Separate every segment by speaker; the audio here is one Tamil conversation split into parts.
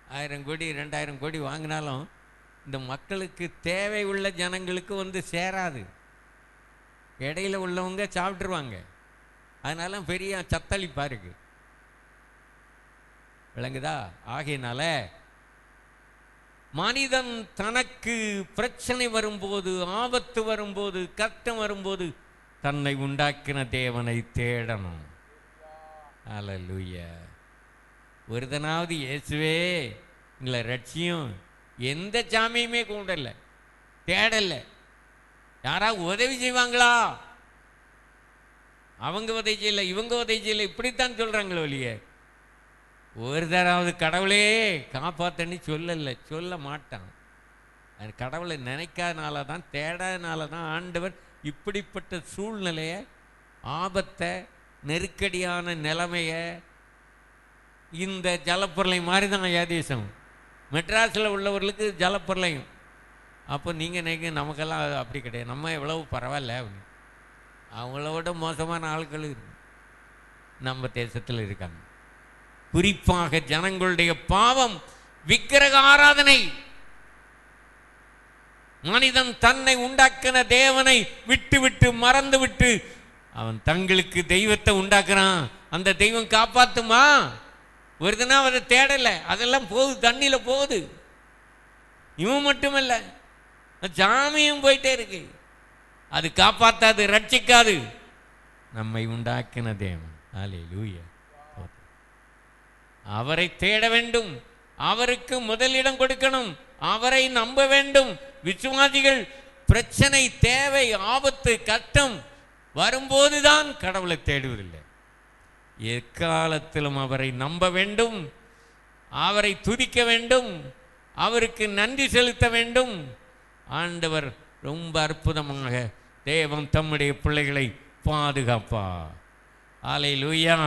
Speaker 1: 1000 கோடி 2000 கோடி வாங்கினாலும் இந்த மக்களுக்கு தேவை உள்ள ஜனங்களுக்கு வந்து சேராது. இடையில உள்ளவங்க சாப்பிட்ருவாங்க. அதனால பெரிய சத்தளிப்பா இருக்கு. விளங்குதா? ஆகையினால மனிதன் தனக்கு பிரச்சனை வரும்போது, ஆபத்து வரும்போது, கஷ்டம் வரும்போது தன்னை உண்டாக்கின தேவனை தேடணும். அல்லேலூயா. ஒருதனாவது இயேசுவே எங்களை ரட்சியும் எந்த சாமியுமே கூடல, தேடல. யாராவது உதவி செய்வாங்களா? அவங்க உதவி செய்யல, இவங்க உதவி செய்யல, இப்படித்தான் சொல்றாங்களோ இல்லையே. ஒரு தடவை கடவுளே காப்பாத்தன்னு சொல்ல மாட்டான். அது கடவுளை நினைக்காதனால தான், தேடாதனால தான் ஆண்டவர் இப்படிப்பட்ட சூழ்நிலையை, ஆபத்தை, நெருக்கடியான நிலைமையை, இந்த ஜலப்பொருளை மாதிரி தான் தேசம். மெட்ராஸில் உள்ளவர்களுக்கு ஜலப்பொருளையும். அப்போ நீங்கள் நினைக்க நமக்கெல்லாம் அப்படி கிடையாது, நம்ம எவ்வளவு பரவாயில்ல அப்படின்னு. அவங்களோட மோசமான ஆட்கள் நம்ம தேசத்தில் இருக்காங்க. குறிப்பாக ஜனங்களுடைய பாவம் விக்கிரக ஆராதனை. மனிதன் தன்னை உண்டாக்கின தேவனை விட்டு விட்டு மறந்து விட்டு அவன் தங்களுக்கு தெய்வத்தை உண்டாக்குறான். அந்த தெய்வம் காப்பாத்துமா? ஒரு தினம் அதை தேடல, அதெல்லாம் போகுது, தண்ணியில போகுது. இவன் மட்டுமல்ல, சாமியும் போயிட்டே இருக்கு. அது காப்பாத்தாது, ரட்சிக்காது. நம்மை உண்டாக்கின தேவன். அல்லேலூயா. அவரை தேட வேண்டும், அவருக்கு முதலிடம் கொடுக்கணும், அவரை நம்ப வேண்டும். விசுவாசிகள் பிரச்சனை, தேவை, ஆபத்து, கஷ்டம் வரும்போதுதான் கடவுளை தேடுவதில்லை. எக்காலத்திலும் அவரை நம்ப வேண்டும், அவரை துதிக்க வேண்டும், அவருக்கு நன்றி செலுத்த வேண்டும். ஆண்டவர் ரொம்ப அற்புதமாக தேவன் தம்முடைய பிள்ளைகளை பாதுகாப்பார். அல்லேலூயா.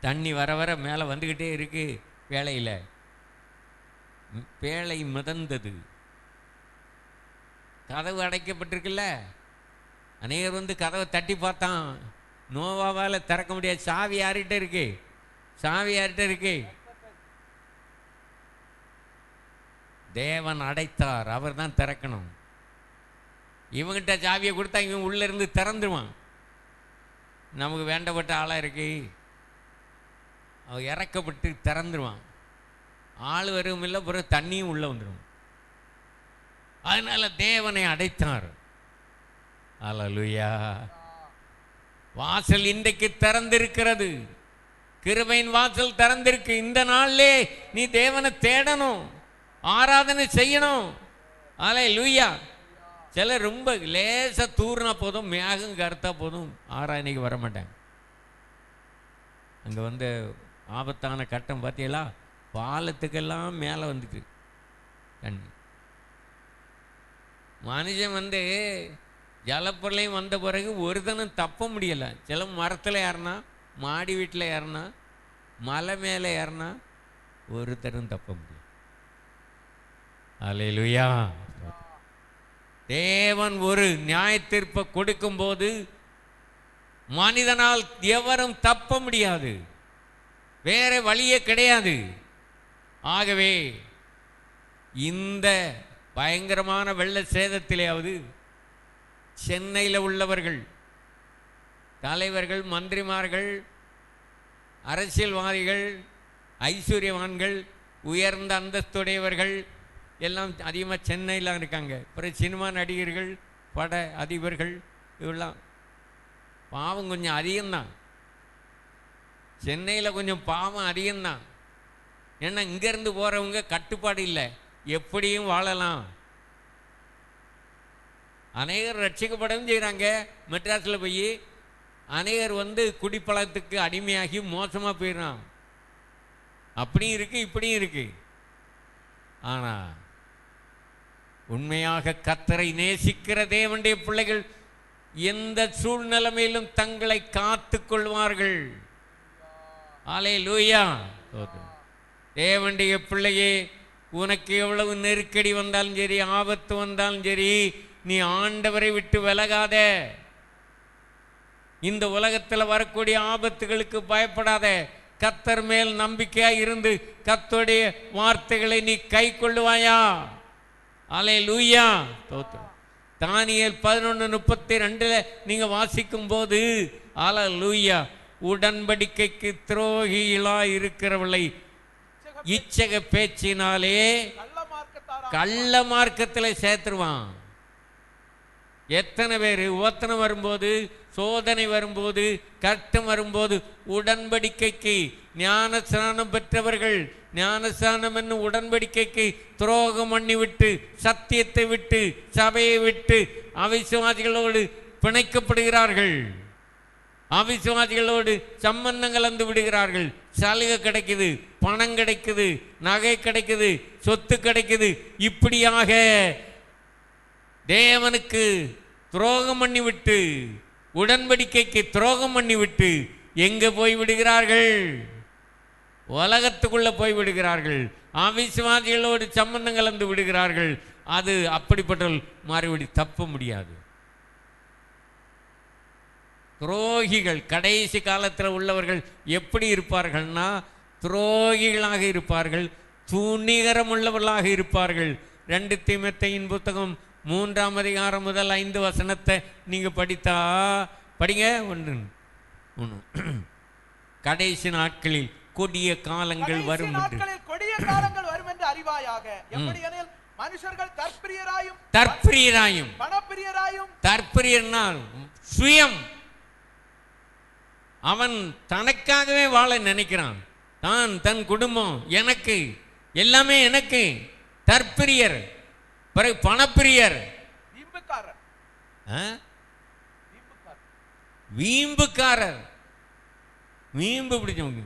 Speaker 1: தண்ணி வர வர மேலே வந்துக்கிட்டே இருக்கு. வேளையில் பேழை மிதந்தது, கதவு அடைக்கப்பட்டிருக்குல்ல. அநேகர் வந்து கதவை தட்டி பார்த்தான், நோவாவால் திறக்க முடியாது. சாவி யார்கிட்ட இருக்கு? சாவி யார்கிட்ட இருக்கு? தேவன் அடைத்தார், அவர் தான் திறக்கணும். இவங்கிட்ட சாவியை கொடுத்தா இவன் உள்ள இருந்து திறந்துருவான். நமக்கு வேண்டப்பட்ட ஆளாக இருக்கு, அவன் இறக்கப்பட்டு திறந்துருவான். ஆள் வரும் இல்லை, பிறகு தண்ணியும் உள்ள வந்துடும். அதனால தேவனை அடைத்தார். அல்லேலூயா. வாசல் இன்றைக்கு திறந்திருக்கிறது, கிருபையின் வாசல் திறந்திருக்கு. இந்த நாளிலே நீ தேவனை தேடணும், ஆராதனை செய்யணும். அல்லேலூயா. சிலர் ரொம்ப லேசா தூர்னா போதும், மேகம் கருத்தா போதும், ஆராதனைக்கு வர மாட்டாங்க. அங்கே வந்து ஆபத்தான கட்டம் பார்த்தீங்களா? பாலத்துக்கெல்லாம் மேலே வந்துட்டு தண்ணி. மனுஷன் வந்து ஜலப்பொருளையும் வந்த பிறகு ஒரு தினம் தப்ப முடியலை. சில மரத்தில் ஏறினா, மாடி வீட்டில் ஏறினா, மலை மேலே ஏறினா ஒருத்தரும் தப்ப முடியும். அல்லேலூயா. தேவன் ஒரு நியாயத்தீர்ப்பை கொடுக்கும்போது மனிதனால் எவரும் தப்ப முடியாது, வேற வழியே கிடையாது. ஆகவே இந்த பயங்கரமான வெள்ள சேதத்திலேயாவது சென்னையில் உள்ளவர்கள், தலைவர்கள், மந்திரிமார்கள், அரசியல்வாதிகள், ஐஸ்வர்யவான்கள், உயர்ந்த அந்தஸ்துடையவர்கள் எல்லாம் அதிகமாக சென்னையில் இருக்காங்க. அப்புறம் சினிமா நடிகர்கள், பட அதிபர்கள், இவெல்லாம் பாவம் கொஞ்சம் அதிகம்தான். சென்னையில் கொஞ்சம் பாவம் அதிகம்தான். ஏன்னா இங்கேருந்து போகிறவங்க கட்டுப்பாடு இல்லை, எப்படியும் வாழலாம். அநேகர் ரட்சிக்கப்படவும் செய்கிறாங்க. மெட்ராஸில் போய் அநேகர் வந்து குடிப்பழக்கத்துக்கு அடிமையாகி மோசமாக போயிடுறான். அப்படியும் இருக்குது, இப்படியும் இருக்குது. ஆனால் உண்மையாக கர்த்தரை நேசிக்கிற தேவனுடைய பிள்ளைகள் எந்த சூழ்நிலைமையிலும் தங்களை காத்து கொள்வார்கள். அல்லேலூயா. தேவனுடைய பிள்ளையே, உனக்கு எவ்வளவு நெருக்கடி வந்தாலும் சரி, ஆபத்து வந்தாலும் சரி, நீ ஆண்டவரை விட்டு விலகாத. இந்த உலகத்தில் வரக்கூடிய ஆபத்துகளுக்கு பயப்படாத. கர்த்தர் மேல் நம்பிக்கையா இருந்து கர்த்தருடைய வார்த்தைகளை நீ கை கொள்ளுவாயா? அல்லேலூயா. ஸ்தோத்திரம். தானியேல் 11:32 நீங்க வாசிக்கும் போது அல்லேலூயா, உடன்படிக்கைக்கு துரோகிகளாய் இருக்கிறவளை இச்சக பேச்சினாலே கள்ள மார்க்கத்தில் சேர்த்துருவான். எத்தனை பேர் உபத்திரம் வரும்போது, சோதனை வரும்போது, கஷ்டம் வரும்போது உடன்படிக்கைக்கு ஞானஸ்நானம் பெற்றவர்கள் ஞானஸ்நானம் என்னும் உடன்படிக்கைக்கு துரோகம் பண்ணிவிட்டு, சத்தியத்தை விட்டு, சபையை விட்டு அவிசுவாசிகளோடு பிணைக்கப்படுகிறார்கள். அவிசுவாசிகளோடு சம்பந்தம் கலந்து விடுகிறார்கள். சலுகை கிடைக்குது, பணம் கிடைக்குது, நகை கிடைக்குது, சொத்து கிடைக்குது. இப்படியாக தேவனுக்கு துரோகம் பண்ணிவிட்டு, உடன்படிக்கைக்கு துரோகம் பண்ணிவிட்டு எங்க போய் விடுகிறார்கள்? உலகத்துக்குள்ள போய் விடுகிறார்கள். அவிசுவாசிகளோடு சம்பந்தம் கலந்து விடுகிறார்கள். அது அப்படிப்பட்ட மறுபடி தப்ப முடியாது. துரோகிகள் கடைசி காலத்தில் உள்ளவர்கள் எப்படி இருப்பார்கள்னா, துரோகிகளாக இருப்பார்கள், துணிகரம் உள்ளவர்களாக இருப்பார்கள். 2 தீமோத்தேயுவின் புத்தகம் 3ஆம் அதிகாரம் முதல் 5 வசனத்தை நீங்க படித்தா படிங்க. ஒன்று கடைசி நாட்களில் கொடிய காலங்கள் வரும்
Speaker 2: என்று அறிவாயாக. எப்படியெனில் மனுஷர்கள்
Speaker 1: தற்பிரியராயும்
Speaker 2: பணப்பிரியராயும்.
Speaker 1: தற்பிரியர்னால் சுயம், அவன் தனக்காகவே வாழ நினைக்கிறான். தான், தன் குடும்பம், எனக்கு எல்லாமே எனக்கு. தற்பிரியர், பிறகு பணப்பிரியர், வீம்புக்காரர். வீம்பு பிடிச்சவங்க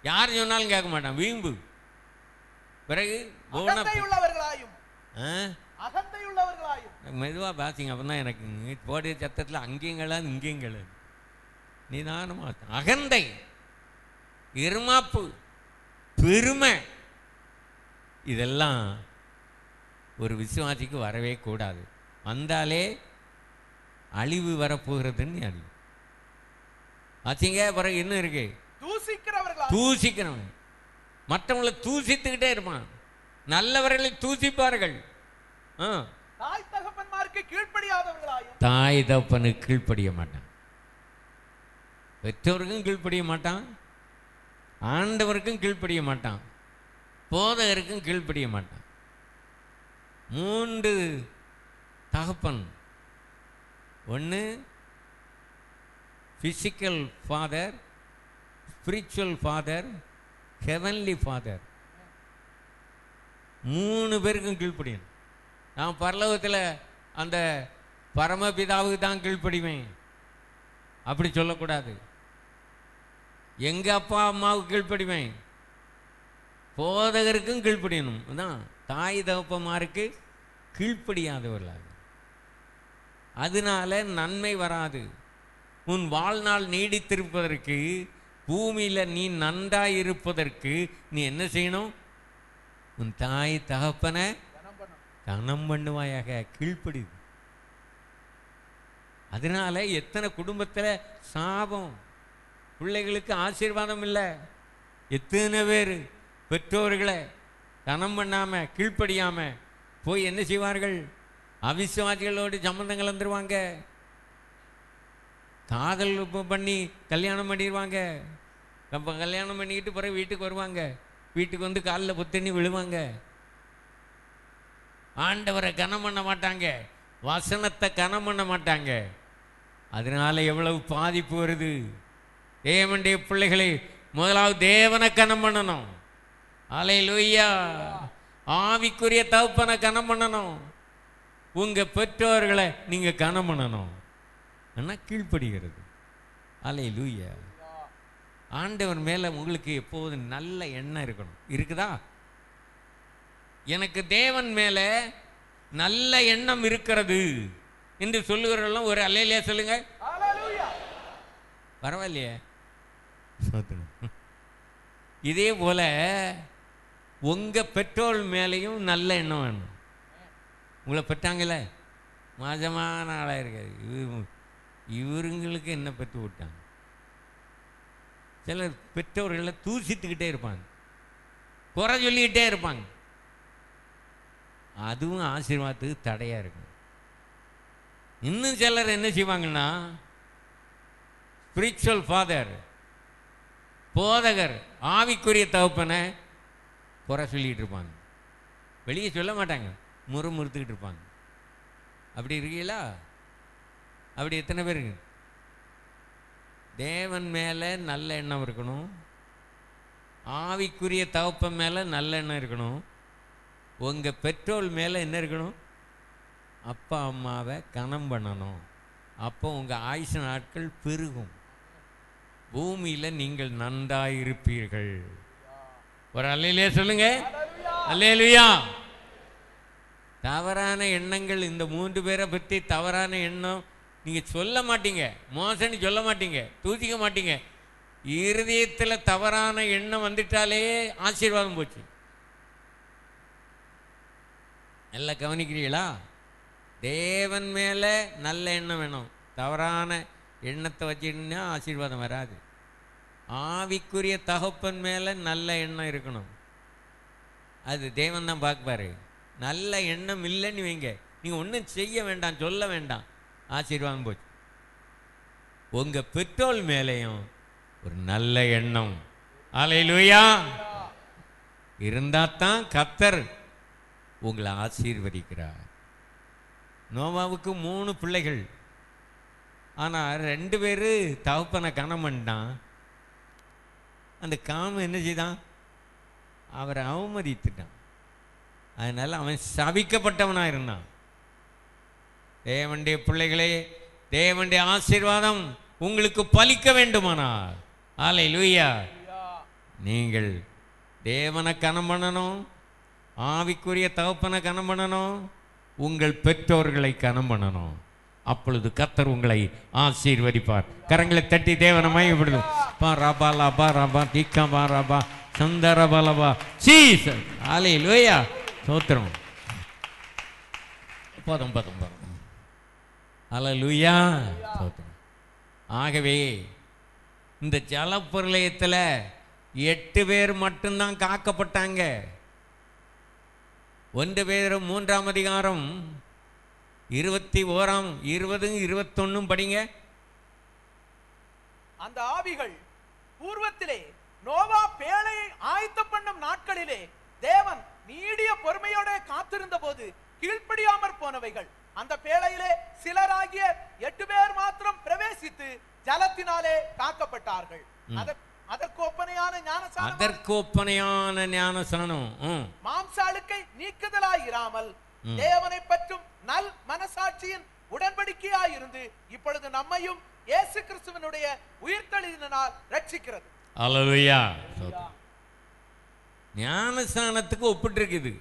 Speaker 1: யார் சொன்னாலும் கேட்க மாட்டான். வீம்பு. பிறகு மெதுவா பாசிங்க, அப்பதான் எனக்கு போடிய சத்தத்தில் அங்கேயும் இங்கேயும் நிதானமா. அகந்தை, இருமாப்பு, பெருமை, இதெல்லாம் ஒரு விசுவாசிக்கு வரவே கூடாது. வந்தாலே அழிவு வரப்போகிறதுன்னு அழிவு ஆச்சுங்க. பிறகு என்ன இருக்கு? தூசிக்கிறவன், மற்றவங்களை தூசித்துக்கிட்டே இருப்பான். நல்லவர்களை தூசிப்பார்கள். தாய் தகப்பனுக்கு கீழ்ப்படிய மாட்டான், பெற்றோருக்கும் கீழ்ப்படிய மாட்டான், ஆண்டவருக்கும் கீழ்ப்படிய மாட்டான், போதகருக்கும் கீழ்ப்படிய மாட்டான். 3 தகப்பன். ஒன்று physical father, spiritual father, heavenly father. 3 பேருக்கும் கீழ்ப்படியணும். நான் பரலோகத்தில் அந்த பரமபிதாவுக்கு தான் கீழ்ப்படிவேன் அப்படி சொல்லக்கூடாது. எங்க அப்பா அம்மாவுக்கு கீழ்ப்படிவேன், போதகருக்கும் கீழ்ப்படியணும். தான் தாய் தகப்பமாருக்கு கீழ்ப்படியாதவர்களாக. அதனால நன்மை வராது. உன் வாழ்நாள் நீடித்திருப்பதற்கு, பூமியில் நீ நன்றாய் இருப்பதற்கு நீ என்ன செய்யணும்? உன் தாய் தகப்பனை கனம் பண்ணுவாயாக, கீழ்ப்படி. அதனால எத்தனை குடும்பத்தில் சாபம், பிள்ளைகளுக்கு ஆசீர்வாதம் இல்லை. எத்தனை பேர் பெற்றோர்களை கனம் பண்ணாம கீழ்ப்படியாம போய் என்ன செய்வார்கள்? அவிசுவாசிகளோடு சம்பந்தம் கலந்துருவாங்க, காதல் பண்ணி கல்யாணம் பண்ணிடுவாங்க. கல்யாணம் பண்ணிக்கிட்டு பிறகு வீட்டுக்கு வருவாங்க, வீட்டுக்கு வந்து காலில் புத்தண்ணி விழுவாங்க. ஆண்டவரை கனம் பண்ண மாட்டாங்க, வசனத்தை கனம் பண்ண மாட்டாங்க. அதனால எவ்வளவு பாதிப்பு வருது. தேவனுடைய பிள்ளைகளை முதலாவது தேவனை கனம் பண்ணணும். அல்லேலூயா. ஆவிக்குரிய தகப்பனை கனம் பண்ணணும். உங்க பெற்றோர்களை நீங்க கனம் பண்ணணும். ஆனா கீழ்ப்படுகிறது. அல்லேலூயா. ஆண்டவர் மேல உங்களுக்கு எப்போதும் நல்ல எண்ணம் இருக்கணும். இருக்குதா? எனக்கு தேவன் மேல நல்ல எண்ணம் இருக்கிறது என்று சொல்லுகிறவர்களும் ஒரு அல்லேலூயா சொல்லுங்க. பரவாயில்லையே. இதே போல உங்க பெற்றோர் மேலேயும் நல்ல எண்ணம் வேணும். உங்களை பெற்றாங்களே, மாஜமான ஆளாக இருக்காது, இவருங்களுக்கு என்ன பெற்று விட்டாங்க. சிலர் பெற்றோர்களை தூசித்துக்கிட்டே இருப்பாங்க, குறை சொல்லிக்கிட்டே இருப்பாங்க. அதுவும் ஆசீர்வாதத்துக்கு தடையாக இருக்கும். இன்னும் சிலர் என்ன செய்வாங்கன்னா, ஸ்பிரிச்சுவல் ஃபாதர், போதகர், ஆவிக்குரிய தகப்பனை குறை சொல்லிகிட்டு இருப்பாங்க. வெளியே சொல்ல மாட்டாங்க, முறுமுறுத்துக்கிட்டு இருப்பாங்க. அப்படி இருக்கீங்களா? அப்படி எத்தனை பேர் இருக்கு? தேவன் மேலே நல்ல எண்ணம் இருக்கணும், ஆவிக்குரிய தகப்பன் மேலே நல்ல எண்ணம் இருக்கணும். உங்கள் பெற்றோர் மேலே என்ன இருக்கணும்? அப்பா அம்மாவை கனம் பண்ணணும். அப்போ உங்கள் ஆயுசு நாட்கள் பெருகும், பூமியில் நீங்கள் நன்றாயிருப்பீர்கள். ஒரு அல்லேலூயா சொல்லுங்க. அல்லேலூயா. தவறான எண்ணங்கள், இந்த 3 பேரை பற்றி தவறான எண்ணம் நீங்கள் சொல்ல மாட்டீங்க, மோசன்னு சொல்ல மாட்டீங்க, தூசிக்க மாட்டீங்க. இருதயத்தில் தவறான எண்ணம் வந்துட்டாலே ஆசீர்வாதம் போச்சு. நல்லா கவனிக்கிறீங்களா? தேவன் மேலே நல்ல எண்ணம் வேணும், தவறான எண்ணத்தை வச்சுன்னா ஆசீர்வாதம் வராது. ஆவிக்குரிய தகப்பன் மேலே நல்ல எண்ணம் இருக்கணும், அது தேவன் தான் பார்ப்பாரு. நல்ல எண்ணம் இல்லைன்னு வைங்க, நீங்கள் ஒன்றும் செய்ய வேண்டாம், சொல்ல வேண்டாம், ஆசீர்வாதம் போச்சு. உங்கள் பெற்றோர் மேலேயும் ஒரு நல்ல எண்ணம், அல்லேலூயா, இருந்தால் தான் கர்த்தர் உங்களை ஆசீர்வதிக்கிறார். நோவாவுக்கு 3 பிள்ளைகள், ஆனால் 2 பேர் தகப்பனை கனம் பண்ணிட்டான். அந்த காமம் என்ன செய்தான்? அவரை அவமதித்துட்டான். அதனால் அவன் சபிக்கப்பட்டவனாக இருந்தான். தேவனுடைய பிள்ளைகளே, தேவனுடைய ஆசீர்வாதம் உங்களுக்கு பலிக்க வேண்டுமானால், அல்லேலூயா, நீங்கள் தேவனை கனம் பண்ணணும், ஆவிக்குரிய தகப்பனை கனம் பண்ணணும், உங்கள் பெற்றோர்களை கனம் பண்ணணும். அப்பொழுது கர்த்தர் உங்களை ஆசீர்வதிப்பார். கரங்களை தட்டி தேவனை மகிமைப்படுத்தும். பா ரபா லபா ரபா தீக்கா பா ரபா சந்தரபலபா ஜீசஸ். அல்லேலூயா, ஸ்தோத்திரம். போதும் போதும் போதும். அல்லேலூயா, ஸ்தோத்திரம். ஆகவே இந்த ஜலப்பிரளயத்தில் 8 பேர் மட்டும்தான் காக்கப்பட்டாங்க. 1 பேர் 3ஆம் அதிகாரம் 21, 20, 21 படிங்க.
Speaker 2: அந்த ஆவிகள் பூர்வத்திலே நோவா பேழையை ஆயத்தம் பண்ணும் நாட்களிலே தேவன் நீடிய பொறுமையோட காத்திருந்த போது கீழ்ப்படியாமற் போனவைகள். அந்த பேழையிலே சிலராகிய 8 பேர் மாத்திரம் பிரவேசித்து ஜலத்தினாலே காக்கப்பட்டார்கள். அதற்கு ஒப்பனையான ஞானசானம் மாம்சாளுக்கை நீக்குதலாயிராமல் தேவனை பற்றும் நல் மனசாட்சியின் உடன்படிக்கையாயிருந்து இப்பொழுது நம்மையும் இயேசு கிறிஸ்துவினுடைய உயிர்த்தெழுதலினால் ரட்சிக்கிறது.
Speaker 1: அல்லேலூயா. ஞானசானத்துக்கு ஒப்பிட்டு இருக்குது.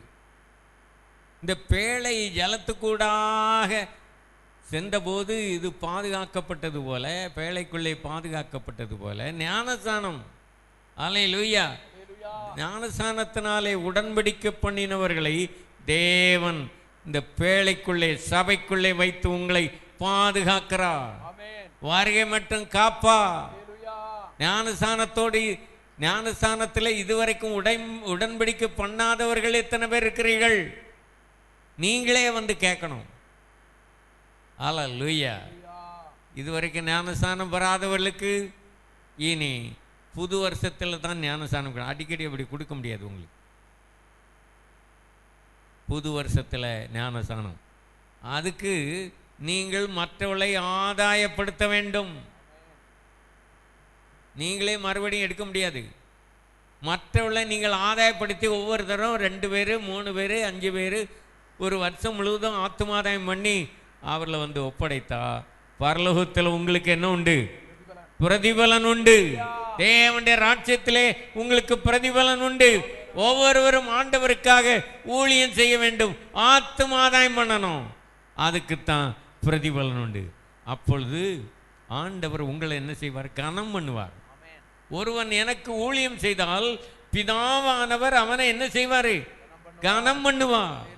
Speaker 1: இந்த பேழை ஜலத்துக்கூடாக சென்றபோது இது பாதுகாக்கப்பட்டது போல, பேழைக்குள்ளே பாதுகாக்கப்பட்டது போல ஞானசானம், அல்லேலூயா, ஞானசானத்தினாலே உடன்படிக்கை பண்ணினவர்களை தேவன் இந்த பேழைக்குள்ளே சபைக்குள்ளே வைத்து உங்களை பாதுகாக்கிறார். வருகை மட்டும் காப்பா. ஞானசானத்தோடு, ஞானசானத்தில் இதுவரைக்கும் உடன்படிக்கை பண்ணாதவர்கள் எத்தனை பேர் இருக்கிறீர்கள்? நீங்களே வந்து கேட்கணும். அல்லேலூயா. இதுவரைக்கும் ஞானசானம் வராதவர்களுக்கு இனி புது வருஷத்தில் தான் ஞானசானம். அடிக்கடி அப்படி கொடுக்க முடியாது உங்களுக்கு. புது வருஷத்தில் ஞானசானம், அதுக்கு நீங்கள் மற்றவர்களை ஆதாயப்படுத்த வேண்டும். நீங்களே மறுபடியும் எடுக்க முடியாது. மற்றவர்களை நீங்கள் ஆதாயப்படுத்தி ஒவ்வொரு தரம் 2 பேர் 3 பேர் 5 பேர் ஒரு வருஷம் முழுவதும் ஆத்துமாதாயம் பண்ணி அவர்களை வந்து ஒப்படைத்தா பரலோகத்தில் உங்களுக்கு என்ன உண்டு? பிரதிபலன் உண்டு. தேவனுடைய ராஜ்யத்திலே உங்களுக்கு பிரதிபலன் உண்டு. ஒவ்வொருவரும் ஆண்டவருக்காக ஊழியம் செய்ய வேண்டும், ஆத்துமாதாயம் பண்ணணும். அதுக்குத்தான் பிரதிபலன் உண்டு. அப்பொழுது ஆண்டவர் உங்களை என்ன செய்வார்? கனம் பண்ணுவார். ஒருவன் எனக்கு ஊழியம் செய்தால் பிதாவானவர் அவனை என்ன செய்வார்? கனம் பண்ணுவார்.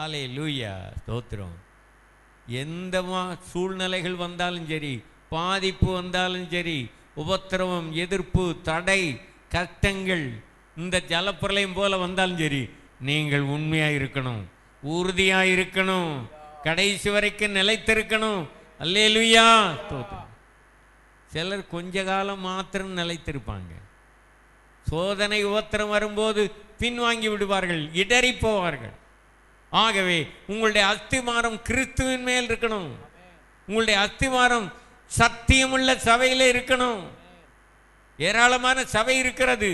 Speaker 1: அல்லேலூயா, ஸ்தோத்திரம். எந்த சூழ்நிலைகள் வந்தாலும் சரி, பாதிப்பு வந்தாலும் சரி, உபத்திரவம், எதிர்ப்பு, தடை, கஷ்டங்கள் இந்த ஜலப்பிரளயம் போல வந்தாலும் சரி, நீங்கள் உண்மையாக இருக்கணும், உறுதியாக இருக்கணும், கடைசி வரைக்கும் நிலைத்திருக்கணும். அல்லேலூயா. சிலர் கொஞ்ச காலம் மாத்திரம் நிலைத்திருப்பாங்க. சோதனை உபத்திரம் வரும்போது பின்வாங்கி விடுவார்கள், இடறி போவார்கள். ஆகவே உங்களுடைய அஸ்திமாரம் கிறிஸ்துவின் மேல் இருக்கணும். உங்களுடைய அஸ்திமாரம் சத்தியமுள்ள சபையில இருக்கணும். ஏராளமான சபை இருக்கிறது,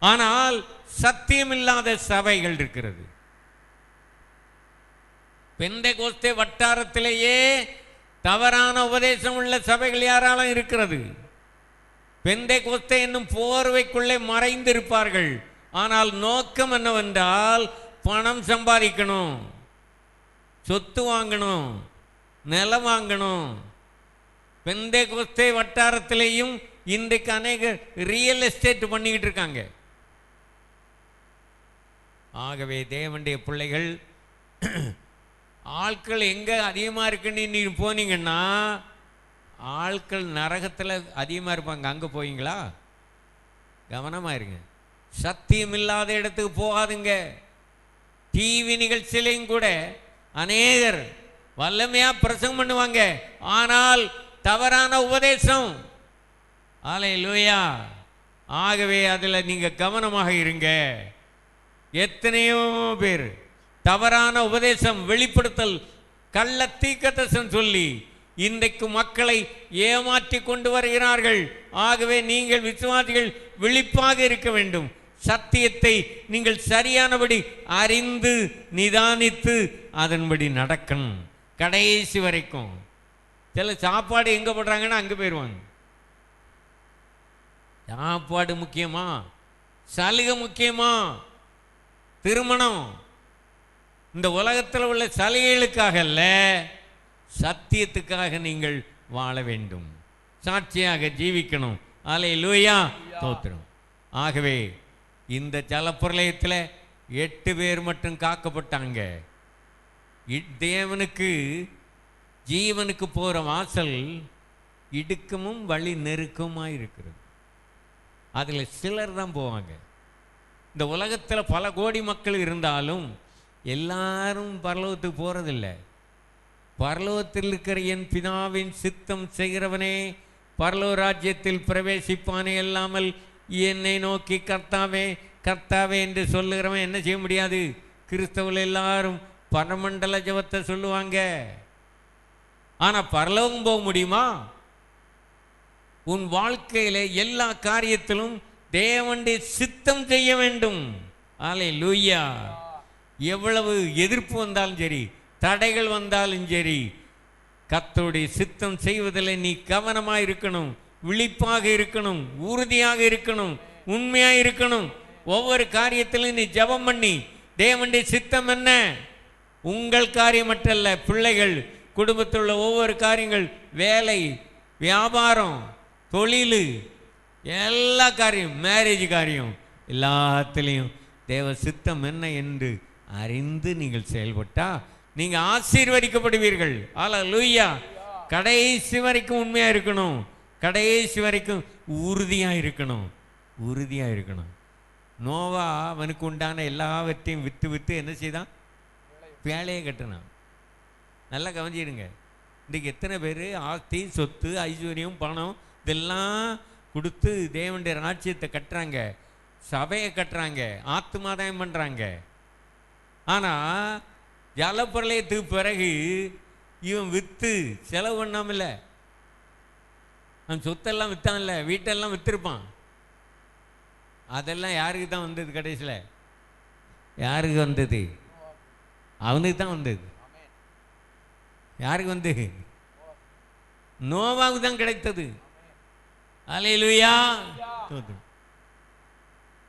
Speaker 1: ஆனால் சத்தியமில்லாத சபைகள் இருக்கிறது. பெந்தெகோஸ்தே வட்டாரத்திலேயே தவறான உபதேசம் உள்ள சபைகள் யாராலும் இருக்கிறது. பெந்தெகோஸ்தே என்னும் போர்வைக்குள்ளே மறைந்திருப்பார்கள். ஆனால் நோக்கம் என்னவென்றால் பணம் சம்பாதிக்கணும், சொத்து வாங்கணும், நிலம் வாங்கணும். பெந்தெகோஸ்தே வட்டாரத்திலேயும் இன்றைக்கு அநேக ரியல் எஸ்டேட் பண்ணிக்கிட்டு இருக்காங்க. ஆகவே தேவனுடைய பிள்ளைகள், ஆட்கள் எங்கே அதிகமாக இருக்குன்னு நீ போனீங்கன்னா, ஆட்கள் நரகத்தில் அதிகமாக இருப்பாங்க. அங்கே போவீங்களா? கவனமாக இருங்க. சத்தியம் இல்லாத இடத்துக்கு போகாதுங்க. டிவி நிகழ்ச்சியிலையும் கூட அநேகர் வல்லமையாக பிரசங்கம் பண்ணுவாங்க, ஆனால் தவறான உபதேசம். அல்லேலூயா. ஆகவே அதில் நீங்கள் கவனமாக இருங்க. எத்தனையோ பேர் தவறான உபதேசம், வெளிப்படுத்தல், கள்ள தீர்க்கதரிசனம் சொல்லி இன்றைக்கு மக்களை ஏமாற்றி கொண்டு வருகிறார்கள். ஆகவே நீங்கள் விசுவாசிகள் விழிப்பாக இருக்க வேண்டும். சத்தியத்தை நீங்கள் சரியானபடி அறிந்து நிதானித்து அதன்படி நடக்கணும் கடைசி வரைக்கும். சில சாப்பாடு எங்கே போடுறாங்கன்னா அங்கே போயிடுவாங்க. சாப்பாடு முக்கியமா, சலுகை முக்கியமா, திருமணம் இந்த உலகத்தில் உள்ள சலுகைகளுக்காக அல்ல, சத்தியத்துக்காக நீங்கள் வாழ வேண்டும், சாட்சியாக ஜீவிக்கணும். அல்லேலூயா, ஸ்தோத்திரம். ஆகவே இந்த ஜலப்பிரளயத்தில் 8 பேர் மட்டும் காக்கப்பட்டாங்க. தேவனுக்கு ஜீவனுக்கு போகிற வாசல் இடுக்கமும் வழி நெருக்கமாக இருக்கிறது. அதில் சிலர் தான் போவாங்க. இந்த உலகத்தில் பல கோடி மக்கள் இருந்தாலும் எல்லாரும் பரலோகத்துக்கு போகிறதில்லை. பரலோகத்தில் இருக்கிற என் பிதாவின் சித்தம் செய்கிறவனே பரலோக ராஜ்யத்தில் பிரவேசிப்பானே இல்லாமல் என்னை நோக்கி கர்த்தாவே கர்த்தாவே என்று சொல்லுகிறவன் என்ன செய்ய முடியாது. கிறிஸ்தவர்கள் எல்லாரும் பரமண்டல ஜெபத்தை சொல்லுவாங்க, ஆனால் பரலோகம் போக முடியுமா? உன் வாழ்க்கையில் எல்லா காரியத்திலும் தேவனுடைய சித்தம் செய்ய வேண்டும். அல்லேலூயா. எவ்வளவு எதிர்ப்பு வந்தாலும் சரி, தடைகள் வந்தாலும் சரி, கர்த்தருடைய சித்தம் செய்வதில் நீ கவனமாக இருக்கணும், விழிப்பாக இருக்கணும், உறுதியாக இருக்கணும், உண்மையாக இருக்கணும். ஒவ்வொரு காரியத்திலும் நீ ஜெபம் பண்ணி தேவனுடைய சித்தம் என்ன, உங்கள் காரியம் மட்டுமல்ல, பிள்ளைகள், குடும்பத்தில் உள்ள ஒவ்வொரு காரியங்கள், வேலை, வியாபாரம், தொழில், எல்லா காரியம், மேரேஜ் காரியம், எல்லாத்துலேயும் தேவ சித்தம் என்ன என்று அறிந்து நீங்கள் செயல்பட்டா நீங்கள் ஆசீர்வதிக்கப்படுவீர்கள். அல்லேலூயா. கடைசி வரைக்கும் உண்மையாக இருக்கணும், கடைசி வரைக்கும் உறுதியாக இருக்கணும், உறுதியாக இருக்கணும். நோவா அவனுக்கு உண்டான எல்லாவற்றையும் விற்று விற்று என்ன செய்தான்? வேலையை கட்டினான். நல்லா கவனிச்சிடுங்க. இன்றைக்கு எத்தனை பேர் ஆஸ்தி, சொத்து, ஐஸ்வர்யம், பணம் இதெல்லாம் கொடுத்து தேவனுடைய ராஜ்யத்தை கட்டுறாங்க, சபையை கட்டுறாங்க, ஆத்துமாதாயம் பண்ணுறாங்க. ஆனால் ஜலப்பிரளயத்துக்கு பிறகு இவன் விற்று செலவு பண்ணாமல, அவன் சொத்தெல்லாம் விற்றான்ல, வீட்டெல்லாம் விற்றுருப்பான். அதெல்லாம் யாருக்கு தான் வந்தது? கடைசியில் யாருக்கு வந்தது? அவனுக்கு தான் வந்தது. யாருக்கு வந்தது? நோவாவுக்கு தான் கிடைத்தது. அல்லேலூயா.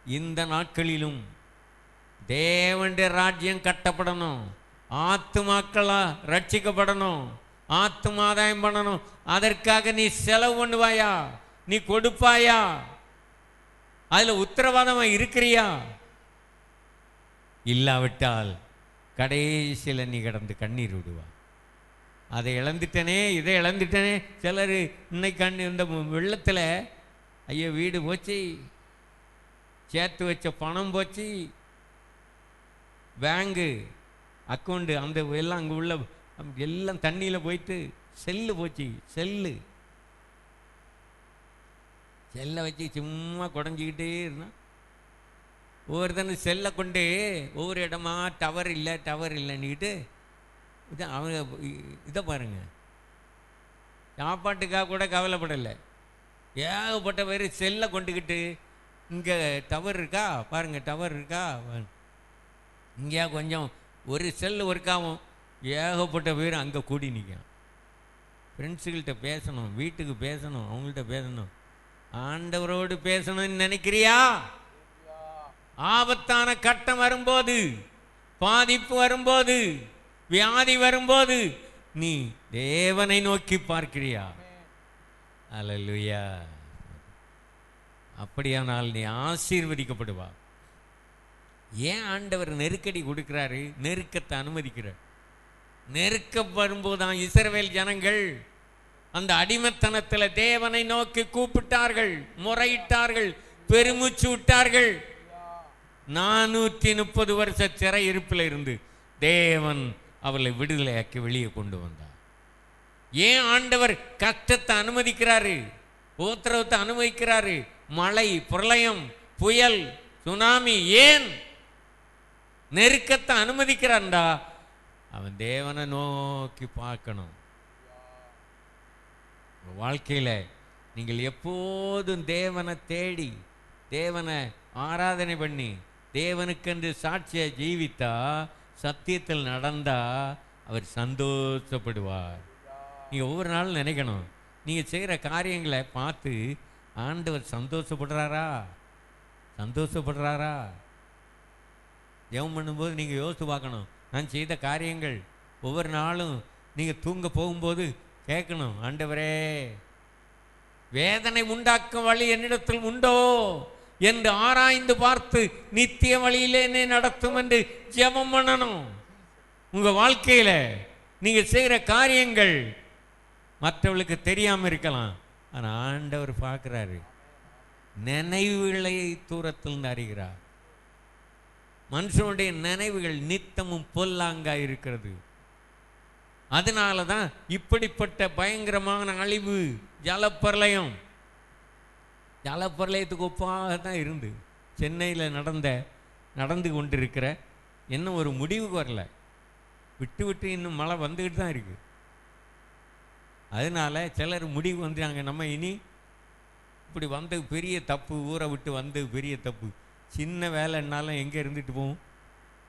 Speaker 1: இந்த நாட்களிலும் தேவனுடைய ராஜ்யம் கட்டப்படணும், ஆத்துமாக்களா ரட்சிக்கப்படணும், ஆத்துமாதாயம் பண்ணணும். அதற்காக நீ செலவு பண்ணுவாயா? நீ கொடுப்பாயா? அதில் உத்தரவாதமாக இருக்கிறியா? இல்லாவிட்டால் கடைசியில் நீ கடந்து கண்ணீர் விடுவா. அதை இழந்துட்டனே, இதை இழந்துட்டனே. சிலர் இன்னைக்கு இந்த வெள்ளத்தில் ஐயோ வீடு போச்சு, சேர்த்து வச்ச பணம் போச்சு, பேங்கு அக்கௌண்ட்டு அந்த எல்லாம் அங்கே உள்ள எல்லாம் தண்ணியில் போயிட்டு, செல்லு போச்சு. செல்லை வச்சு சும்மா குடஞ்சிக்கிட்டே இருந்தான். ஒவ்வொருத்தனு செல்லை கொண்டு ஒவ்வொரு இடமா டவர் இல்லைன்னுக்கிட்டு இதை அவங்க இதை பாருங்க, சாப்பாட்டுக்காக கூட கவலைப்படலை. ஏகப்பட்ட பேர் செல்லை கொண்டுக்கிட்டு இங்கே டவர் இருக்கா பாருங்கள், டவர் இருக்கா இங்கேயா கொஞ்சம் ஒரு செல்லு ஒர்க்காகும், ஏகப்பட்ட பேர் அங்கே கூடி நிற்கும். ஃப்ரெண்ட்ஸுகள்கிட்ட பேசணும், வீட்டுக்கு பேசணும், அவங்கள்ட்ட பேசணும், ஆண்டவரோடு பேசணும்னு நினைக்கிறியா? ஆபத்தான கட்டம் வரும்போது, பாதிப்பு வரும்போது, வியாதி வரும்போது நீ தேவனை நோக்கி பார்க்கிறியா? அல்லேலூயா. அப்படியானால் நீ ஆசீர்வதிக்கப்படுவா. ஏன் ஆண்டவர் நெருக்கடி கொடுக்கிறாரு? நெருக்கத்தை அனுமதிக்கிறார். நெருக்கம் வரும்போதுதான் இஸ்ரவேல் ஜனங்கள் அந்த அடிமைத்தனத்தில் தேவனை நோக்கி கூப்பிட்டார்கள், முறையிட்டார்கள், பெருமூச்சு விட்டார்கள். 430 வருஷ சிறை இருப்பில் இருந்து தேவன் அவளை விடுதலையாக்கி வெளியே கொண்டு வந்தார். ஏன் ஆண்டவர் கஷ்டத்தை அனுமதிக்கிறாரு, உத்தரவத்தை அனுமதிக்கிறாரு? மழை, பிரளயம், புயல், சுனாமி ஏன் நெருக்கத்தை அனுமதிக்கிறான்டா? அவன் தேவனை நோக்கி பார்க்கணும். வாழ்க்கையில் நீங்கள் எப்போதும் தேவனை தேடி, தேவனை ஆராதனை பண்ணி, தேவனுக்கென்று சாட்சியை ஜீவித்தா, சத்தியத்தில் நடந்தா அவர் சந்தோஷப்படுவார். நீங்கள் ஒவ்வொரு நாளும் நினைக்கணும், நீங்கள் செய்கிற காரியங்களை பார்த்து ஆண்டவர் சந்தோஷப்படுறாரா? ஜெபம் பண்ணும்போது நீங்கள் யோசித்து பார்க்கணும். நான் செய்த காரியங்கள் ஒவ்வொரு நாளும் நீங்கள் தூங்க போகும்போது கேட்கணும், ஆண்டவரே வேதனை உண்டாக்கும் வழி என்னிடத்தில் உண்டோ என்று ஆராய்ந்து பார்த்து நித்திய வழியிலே என்னை நடத்தும் என்று ஜெபம் பண்ணணும். உங்கள் வாழ்க்கையில் நீங்கள் செய்கிற காரியங்கள் மற்றவர்களுக்கு தெரியாமல் இருக்கலாம், ஆனால் ஆண்டவர் பார்க்குறாரு. நினைவுகளை தூரத்தில் அறிகிறார். மனுஷனுடைய நினைவுகள் நித்தமும் பொல்லாங்காய் இருக்கிறது. அதனால தான் இப்படிப்பட்ட பயங்கரமான அழிவு, ஜலப்பிரளயம், ஜலப்பிரளயத்துக்கு ஒப்பாக தான் இருந்து சென்னையில் நடந்து கொண்டிருக்கிற இன்னும் ஒரு முடிவுக்கு வரல. விட்டு இன்னும் மழை வந்துக்கிட்டு தான் இருக்குது. அதனால சிலர் முடிவு வந்துட்டாங்க, நம்ம இனி இப்படி வந்து பெரிய தப்பு, ஊரை விட்டு வந்து பெரிய தப்பு, சின்ன வேலைன்னாலும் எங்கே இருந்துட்டு போவோம்,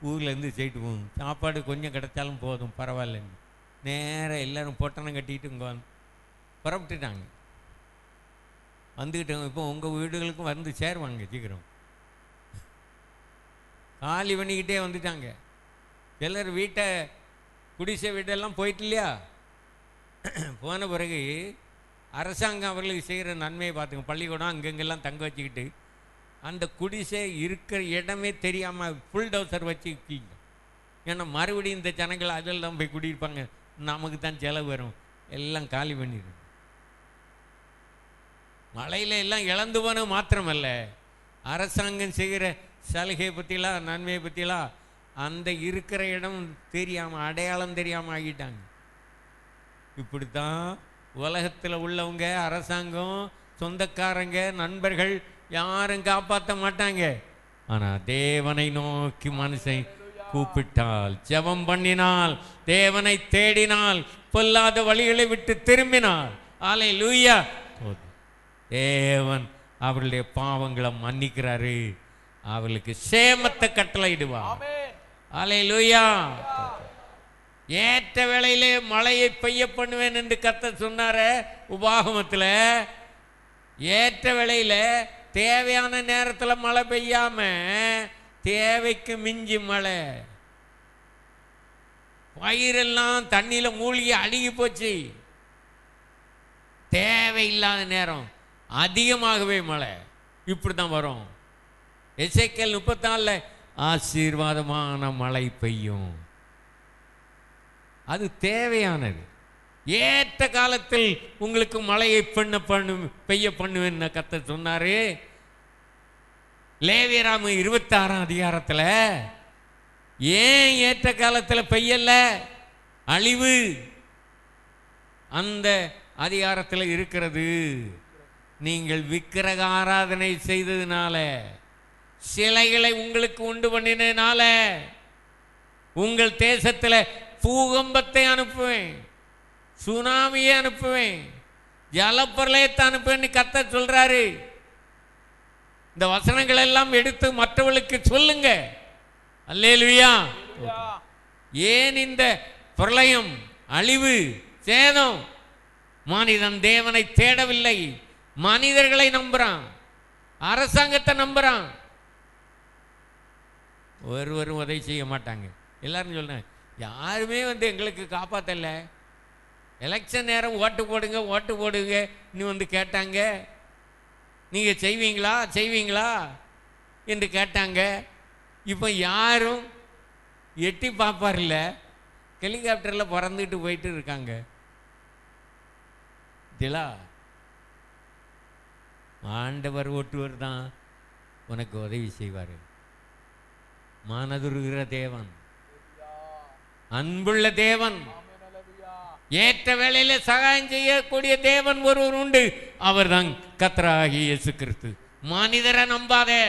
Speaker 1: ஊர்லேருந்து செய்யிட்டு போவோம், சாப்பாடு கொஞ்சம் கிடைச்சாலும் போதும் பரவாயில்லன்னு நேராக எல்லோரும் பொட்டணம் கட்டிக்கிட்டு இங்கே புறப்பட்டுட்டாங்க, வந்துக்கிட்டாங்க. இப்போ உங்கள் வீடுகளுக்கும் வந்து சேருவாங்க சீக்கிரம், காலி பண்ணிக்கிட்டே வந்துட்டாங்க. சிலர் வீட்டை குடிசை வீட்டெல்லாம் போயிட்டு இல்லையா, போன பிறகு அரசாங்கம் அவர்களுக்கு செய்கிற நன்மையை பார்த்துங்க. பள்ளிக்கூடம் அங்கங்கெல்லாம் தங்க வச்சுக்கிட்டு அந்த குடிசை இருக்கிற இடமே தெரியாமல் ஃபுல் டவுசர் வச்சு, ஏன்னா மறுபடியும் இந்த ஜனங்கள் அதில் தான் போய் குடியிருப்பாங்க, நமக்கு தான் செலவு வரும், எல்லாம் காலி பண்ணிடு. மழையில் எல்லாம் இழந்து போன மாத்திரமல்ல, அரசாங்கம் செய்கிற சலுகையை பற்றிலாம், நன்மையை பற்றிலாம் அந்த இருக்கிற இடம் தெரியாமல், அடையாளம் தெரியாமல் ஆகிட்டாங்க. இப்படித்தான் உலகத்தில் உள்ளவங்க, அரசாங்கம், சொந்தக்காரங்க, நண்பர்கள் யாரும் காப்பாற்ற மாட்டாங்க. ஆனால் தேவனை நோக்கி மனுஷன் கூப்பிட்டால், ஜெபம் பண்ணினால், தேவனை தேடினால், பொல்லாத வழிகளை விட்டு திரும்பினால், அல்லேலூயா, தேவன் அவர்களுடைய பாவங்களை மன்னிக்கிறாரு, அவர்களுக்கு சேமத்தை கட்டளையிடுவார். அல்லேலூயா. ஏற்ற வேளையிலே மழையை பெய்ய பண்ணுவேன் என்று கர்த்தர் சொன்னாரே உபாகமத்தில், ஏற்ற வேளையில தேவையான நேரத்தில் மழை பெய்யாம தேவைக்கு மிஞ்சி மழை, பயிரெல்லாம் தண்ணியில் மூழ்கி அழுகி போச்சு. தேவையில்லாத நேரம் அதிகமாகவே மழை, இப்படி தான் வரும். எசேக்கியேல் 34 ஆசீர்வாதமான மழை பெய்யும், அது தேவையானது. ஏற்ற காலத்தில் உங்களுக்கு மழையை பெய்ய பண்ணுவேன்னு கர்த்தர் சொன்னாரு. லேவியராம 26ஆம் அதிகாரத்தில் ஏன் ஏற்ற காலத்தில் பெய்யல? அழிவு அந்த அதிகாரத்தில் இருக்கிறது. நீங்கள் விக்கிரக ஆராதனை செய்ததுனால, சிலைகளை உங்களுக்கு உண்டு பண்ணினால உங்கள் தேசத்தில் பூகம்பத்தை அனுப்புவேன், சுனாமியை அனுப்புவேன், ஜலப்பிரளயத்தை அனுப்புவேன்னு கர்த்தர் சொல்றாரு. இந்த வசனங்கள் எல்லாம் எடுத்து மற்றவர்களுக்கு சொல்லுங்க. அல்லேலூயா. ஏன் இந்த பிரளயம், அழிவு, சேதம்? மனிதன் தேவனை தேடவில்லை, மனிதர்களை நம்புறான், அரசாங்கத்தை நம்புறான். ஒருவரும் உதவி செய்ய மாட்டாங்க. எல்லாரும் சொல்றாங்க, யாருமே எங்களுக்கு காப்பாத்தல. எலெக்ஷன் நேரம் ஓட்டு போடுங்க ஓட்டு போடுங்க வந்து கேட்டாங்க. நீங்க செய்வீங்களா என்று கேட்டாங்க. இப்போ யாரும் எட்டி பார்ப்பார்ல, ஹெலிகாப்டரில் பறந்துட்டு போயிட்டு இருக்காங்க. ஆண்டவர் ஒட்டுவர் தான் உனக்கு உதவி செய்வார். மனதுருகிற தேவன், அன்புள்ள தேவன், ஏற்ற வேளையில சகாயம் செய்யக்கூடிய தேவன் ஒருவர் உண்டு. அவர் தான் கர்த்தராகிய இயேசு கிறிஸ்து. மனிதரை நம்பாதே,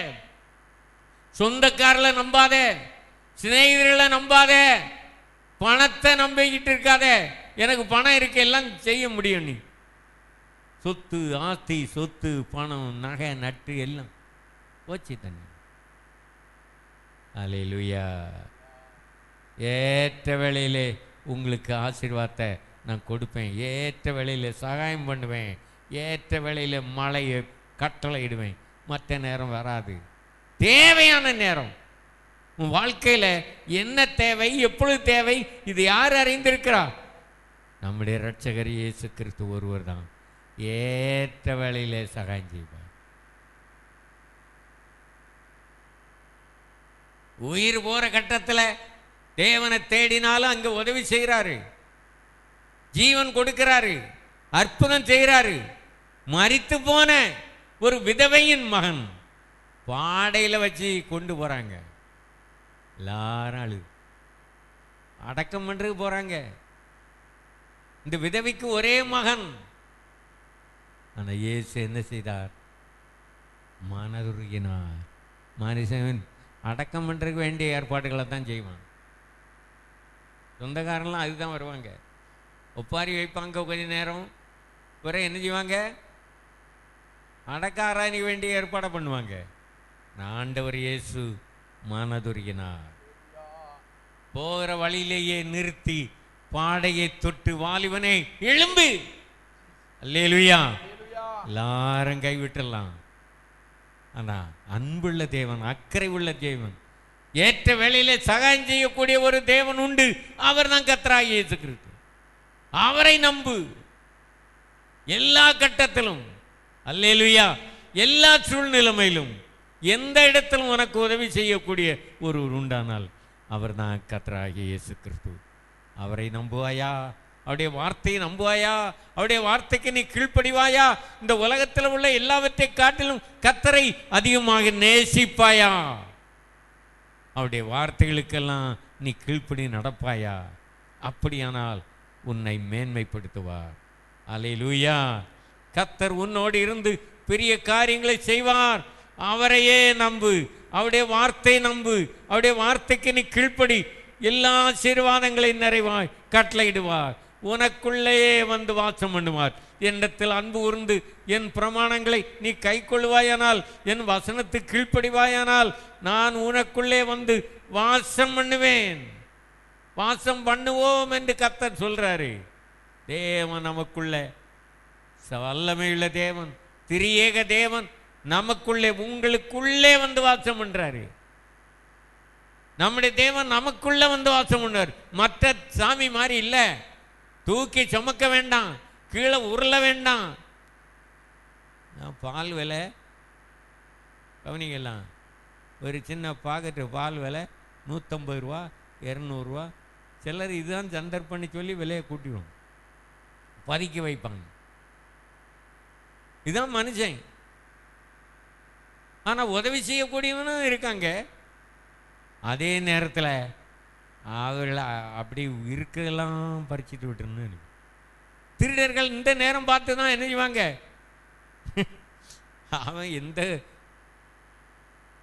Speaker 1: சொந்தக்காரர்களை நம்பாதே, சிநேகிதர்களை நம்பாதே, பணத்தை நம்பிக்கிட்டு இருக்காதே. எனக்கு பணம் இருக்கு, எல்லாம் செய்ய முடியும். நீ சொத்து, ஆஸ்தி, சொத்து, பணம், நகை, நட்டு எல்லாம் போச்சு தண்ணி. அல்லேலூயா. ஏற்ற வேளையிலே உங்களுக்கு ஆசீர்வாதத்தை நான் கொடுப்பேன், ஏற்ற வேளையில் சகாயம் பண்ணுவேன், ஏற்ற வேளையில் மழையை கட்டளையிடுவேன். மற்ற நேரம் வராது. தேவையான நேரம், உன் வாழ்க்கையில் என்ன தேவை, எப்பொழுது தேவை, இது யார் அறிந்திருக்கிறா? நம்முடைய இரட்சகர் இயேசு கிறிஸ்து ஒருவர் தான் ஏற்ற வேளையிலே சகாயம் செய்வார். உயிர் போற கட்டத்தில் தேவனை தேடினாலும் அங்க உதவி செய்கிறாரு, ஜீவன் கொடுக்கிறாரு, அற்புதம் செய்கிறாரு. மரித்து போன ஒரு விதவையின் மகன் பாடையில வச்சு கொண்டு போறாங்க. எல்லாரும் அழு அடக்கம் பண்றதுக்கு போறாங்க. இந்த விதவைக்கு ஒரே மகன். ஆனா இயேசு என்ன செய்தார்? மனதுருகினார். மனுஷன் அடக்கம் பண்றதுக்கு வேண்டிய ஏற்பாடுகளை தான் செய்வான். சொந்தக்காரெல்லாம் அதுதான் வருவாங்க, ஒப்பாரி வைப்பாங்க கொஞ்ச நேரம், பிறகு என்ன செய்வாங்க? அடக்காராணி வேண்டிய ஏற்பாடை பண்ணுவாங்க. ஆண்டவர் இயேசு மனதுருகினார். போகிற வழியிலேயே நிறுத்தி பாடையை தொட்டு, வாலிபனே எழும்பு. அல்லேலூயா. எல்லாரும் கைவிட்டலாம். ஆனா அன்புள்ள தேவன், அக்கறை உள்ள தேவன், ஏற்ற வேளையிலே சகாயம் செய்யக்கூடிய ஒரு தேவன் உண்டு. அவர் தான் கர்த்தராகிய இயேசு கிறிஸ்து. அவரை நம்பு எல்லா கட்டத்திலும். அல்லேலூயா. எல்லா சூழ்நிலைமையிலும், எந்த இடத்திலும் உனக்கு உதவி செய்யக்கூடிய ஒருவர் உண்டானால் அவர் தான் கர்த்தராகிய இயேசு கிறிஸ்து. அவரை நம்புவாயா? அவருடைய வார்த்தையை நம்புவாயா? அவருடைய வார்த்தைக்கு நீ கீழ்ப்படிவாயா? இந்த உலகத்தில் உள்ள எல்லாவற்றை காட்டிலும் கர்த்தரை அதிகமாக நேசிப்பாயா? அவருடைய வார்த்தைகளுக்கெல்லாம் நீ கீழ்ப்படி நடப்பாயா? அப்படியானால் உன்னை மேன்மைப்படுத்துவார். அல்லேலூயா. கர்த்தர் உன்னோடு இருந்து பெரிய காரியங்களை செய்வார். அவரையே நம்பு, அவருடைய வார்த்தை நம்பு, அவருடைய வார்த்தைக்கு நீ கீழ்ப்படி, எல்லா ஆசீர்வாதங்களை நிறைவாய் கட்டளையிடுவார். உனக்குள்ளேயே வந்து வாசம் பண்ணுவார். என்னிடத்தில் அன்பு கூர்ந்து என் பிரமாணங்களை நீ கை கொள்வாயானால், என் வசனத்துக்கு கீழ்ப்படிவாயானால், நான் உனக்குள்ளே வந்து வாசம் பண்ணுவேன். வாசம் பண்ணுவோம் என்று கர்த்தர் சொல்றாரு. தேவன் நமக்குள்ள வல்லமையுள்ள தேவன், திரியேக தேவன் நமக்குள்ளே, உங்களுக்குள்ளே வந்து வாசம் பண்றாரு. நம்முடைய தேவன் நமக்குள்ள வந்து வாசம் பண்ணார். மற்ற சாமி மாதிரி இல்லை. தூக்கி சுமக்க வேண்டாம், கீழே உருள வேண்டாம். பால் விலை கவனிக்கலாம். ஒரு சின்ன பாக்கெட்டு பால் விலை 150 ரூபா, 200 ரூபா. சிலர் இதுதான் சந்தர்ப்பண்ணி சொல்லி விலையை கூட்டிடும். பதுக்கி வைப்பாங்க. இதுதான் மனுஷன். ஆனால் உதவி செய்யக்கூடியவனும் இருக்காங்க. அதே நேரத்தில் அவர்களை அப்படி இருக்கெல்லாம் பறிச்சுட்டு விட்டுருன்னு. திருடர்கள் இந்த நேரம் பார்த்து தான் என்ன செய்வாங்க, அவன் எந்த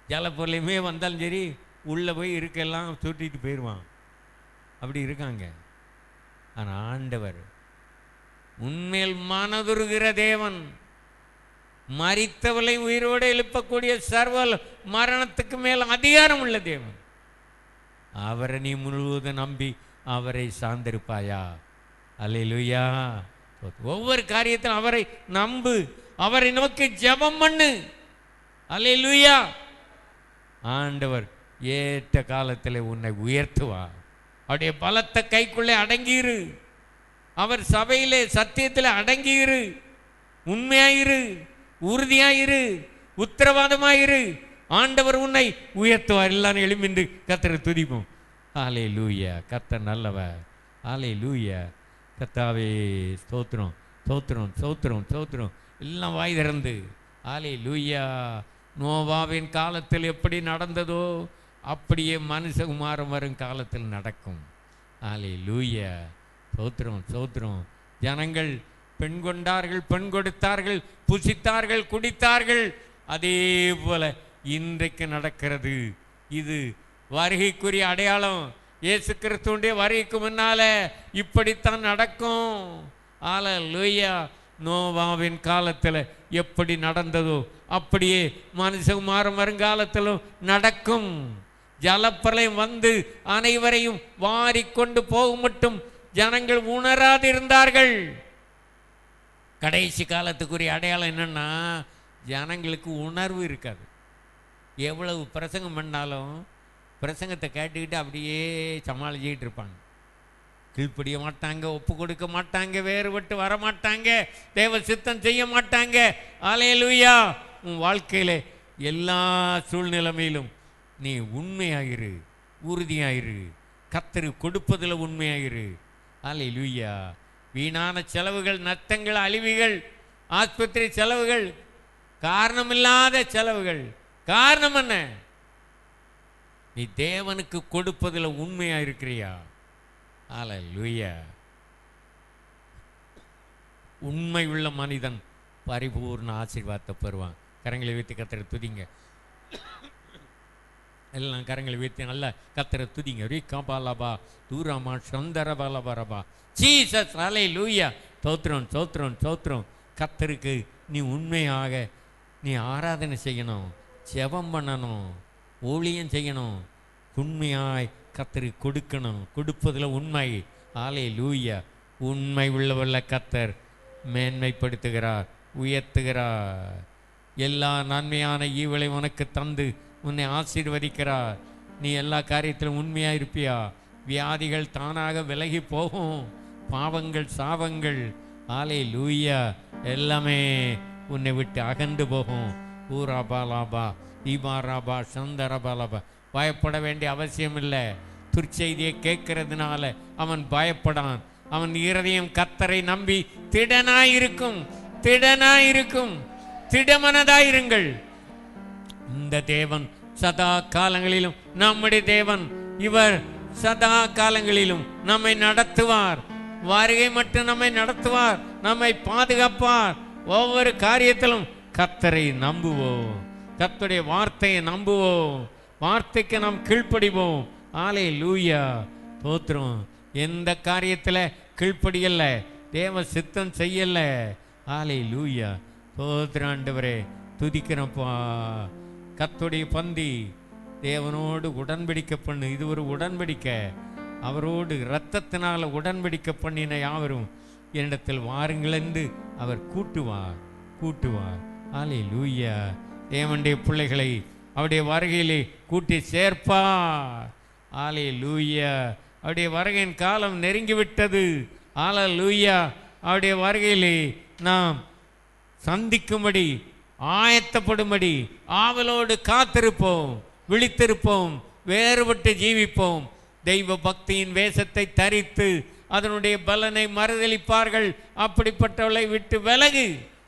Speaker 1: ஜலப்பொருளையுமே வந்தாலும் சரி உள்ளே போய் இருக்கெல்லாம் சுட்டிட்டு போயிடுவான். அப்படி இருக்காங்க. ஆனால் ஆண்டவர் உண்மையில் மனதுருகிற தேவன், மரித்தவளை உயிரோடு எழுப்பக்கூடிய சர்வ மரணத்துக்கு மேல் அதிகாரம் உள்ள தேவன். அவரை நீ முழுவதும் நம்பி அவரை சார்ந்திருப்பாயா? அல்லேலூயா. ஒவ்வொரு காரியத்திலும் அவரை நம்பு, அவரை நோக்கி ஜெபம் பண்ணு. அல்லேலூயா. ஆண்டவர் ஏற்ற காலத்தில் உன்னை உயர்த்துவார். அவருடைய பலத்த கைக்குள்ளே அடங்கியிரு. அவர் சபையிலே சத்தியத்தில் அடங்கியிரு. உண்மையாயிரு, உறுதியாயிரு, உத்தரவாதமாயிரு. ஆண்டவர் உன்னை உயர்த்துவார். எல்லாரும் எழுமின்று கர்த்தரை துதிப்போம். அல்லேலூயா. கர்த்தர் நல்லவர். அல்லேலூயா. கர்த்தாவே ஸ்தோத்திரம், ஸ்தோத்திரம், ஸ்தோத்திரம், ஸ்தோத்திரம். எல்லாம் வாய் திறந்து அல்லேலூயா. நோவாவின் காலத்தில் எப்படி நடந்ததோ அப்படியே மனுஷகுமாரன் வரும் காலத்தில் நடக்கும். அல்லேலூயா. ஸ்தோத்திரம், ஸ்தோத்திரம். ஜனங்கள் பெண் கொண்டார்கள், பெண் கொடுத்தார்கள், புசித்தார்கள், குடித்தார்கள். அதே போல இன்றைக்கு நடக்கிறது. இது வருகைக்குரிய அடையாளம். இயேசு கிறிஸ்துவுடைய வருகைக்கு முன்னால இப்படித்தான் நடக்கும். அல்லேலூயா. நோவாவின் காலத்தில் எப்படி நடந்ததோ அப்படியே மனுஷகுமாரன் வருங்காலத்திலும் நடக்கும். ஜலப்பிரளயம் வந்து அனைவரையும் வாரிக்கொண்டு போகும் மட்டும் ஜனங்கள் உணராதிருந்தார்கள். கடைசி காலத்துக்குரிய அடையாளம் என்னன்னா, ஜனங்களுக்கு உணர்வு இருக்காது. எவ்வளவு பிரசங்கம் பண்ணாலும் பிரசங்கத்தை கேட்டுக்கிட்டு அப்படியே சமாளிச்சுக்கிட்டு இருப்பாங்க. கீழ்ப்படிய மாட்டாங்க, ஒப்பு கொடுக்க மாட்டாங்க, வேறுபட்டு வர மாட்டாங்க, தேவ சித்தம் செய்ய மாட்டாங்க. அல்லேலூயா. உன் வாழ்க்கையில் எல்லா சூழ்நிலைமையிலும் நீ உண்மையாயிரு, உறுதியாயிரு. கர்த்தர் கொடுப்பதில் உண்மையாயிரு. அல்லேலூயா. வீணான செலவுகள், நஷ்டங்கள், அழிவுகள், ஆஸ்பத்திரி செலவுகள், காரணமில்லாத செலவுகள். காரணம் என்ன? நீ தேவனுக்கு கொடுப்பதில் உண்மையா இருக்கிறியா? அல்லேலூயா. உண்மை உள்ள மனிதன் பரிபூர்ண ஆசீர்வாதத்தை பெறுவான். கரங்களை வைத்து கர்த்தரை துதிங்க. எல்லாம் கரங்களை வைத்து நல்லா கர்த்தரை துதிங்க. ரீகாபாலபா தூராமா சந்தரபாலபரபா ஜீசஸ். அல்லேலூயா. ஸ்தோத்திரம், ஸ்தோத்திரம், ஸ்தோத்திரம். கர்த்தருக்கு நீ உண்மையாக நீ ஆராதனை செய்யணும், ஜெபம் பண்ணணும், ஊழியம் செய்யணும். உண்மையாய் கர்த்தருக்கு கொடுக்கணும். கொடுப்பதில் உண்மை. அல்லேலூயா. உண்மை உள்ளவல்ல கர்த்தர் மேன்மைப்படுத்துகிறார், உயர்த்துகிறார். எல்லா நன்மையான ஈவலை உனக்கு தந்து உன்னை ஆசீர்வதிக்கிறார். நீ எல்லா காரியத்திலும் உண்மையாக இருப்பியா? வியாதிகள் தானாக விலகி போகும். பாவங்கள், சாபங்கள், அல்லேலூயா, எல்லாமே உன்னை விட்டு அகன்று போகும். ஊராபாலாபா தீபாராபா சந்தரபாலாபா. பயப்பட வேண்டிய அவசியம் இல்லை. துர்ச்செய்தியை கேட்கறதுனால அவன் பயப்படான். அவன் இருதயம் கர்த்தரை நம்பி திடனாயிருக்கும், திடனாயிருக்கும். திடமனதாயிருங்கள். இந்த தேவன் சதா காலங்களிலும் நம்முடைய தேவன். இவர் சதா காலங்களிலும் நம்மை நடத்துவார். வருகை மட்டும் நம்மை நடத்துவார், நம்மை பாதுகாப்பார். ஒவ்வொரு காரியத்திலும் கர்த்தரை நம்புவோம், கர்த்தருடைய வார்த்தையை நம்புவோம், வார்த்தைக்கு நாம் கீழ்ப்படிவோம். அல்லேலூயா. ஸ்தோத்திரம். எந்த காரியத்தில் கீழ்ப்படியல்ல, தேவ சித்தம் செய்யல. அல்லேலூயா. ஸ்தோத்திரம் ஆண்டவரே. துதிக்கிறப்பா. கர்த்தருடைய பந்தி தேவனோடு உடன்படிக்கை பண்ணு. இது ஒரு உடன்படிக்கை. அவரோடு இரத்தத்தினால உடன்படிக்கை பண்ணின யாவரும் என்னிடத்தில் வாருங்கள் என்று அவர் கூட்டுவார், கூட்டுவார். அல்லேலூயா. தேவனுடைய பிள்ளைகளை அவருடைய வருகையிலே கூட்டி சேர்ப்பார். அல்லேலூயா. அவருடைய வருகையின் காலம் நெருங்கிவிட்டது. அல்லேலூயா. அவருடைய வருகையிலே நாம் சந்திக்கும்படி, ஆயத்தப்படும்படி ஆவலோடு காத்திருப்போம், விழித்திருப்போம், வேறுபட்டு ஜீவிப்போம். தெய்வ பக்தியின் வேஷத்தை தரித்து அதனுடைய பலனை மறுதலிப்பார்கள். அப்படிப்பட்டவளை விட்டு விலகு.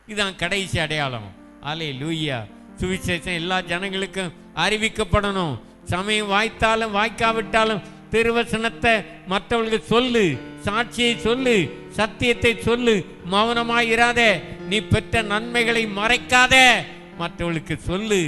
Speaker 1: இதுதான் கடைசி அடையாளம். அல்லேலூயா. சுவிசேஷம் எல்லா ஜனங்களுக்கும் அறிவிக்கப்படணும். சமயம் வாய்த்தாலும் வாய்க்காவிட்டாலும் திருவசனத்தை மற்றவர்களுக்கு சொல்லு, சாட்சியை சொல்லு, சத்தியத்தை சொல்லு. மௌனமாயிராத. நீ பெற்ற நன்மைகளை மறைக்காத, மற்றவர்களுக்கு சொல்லு.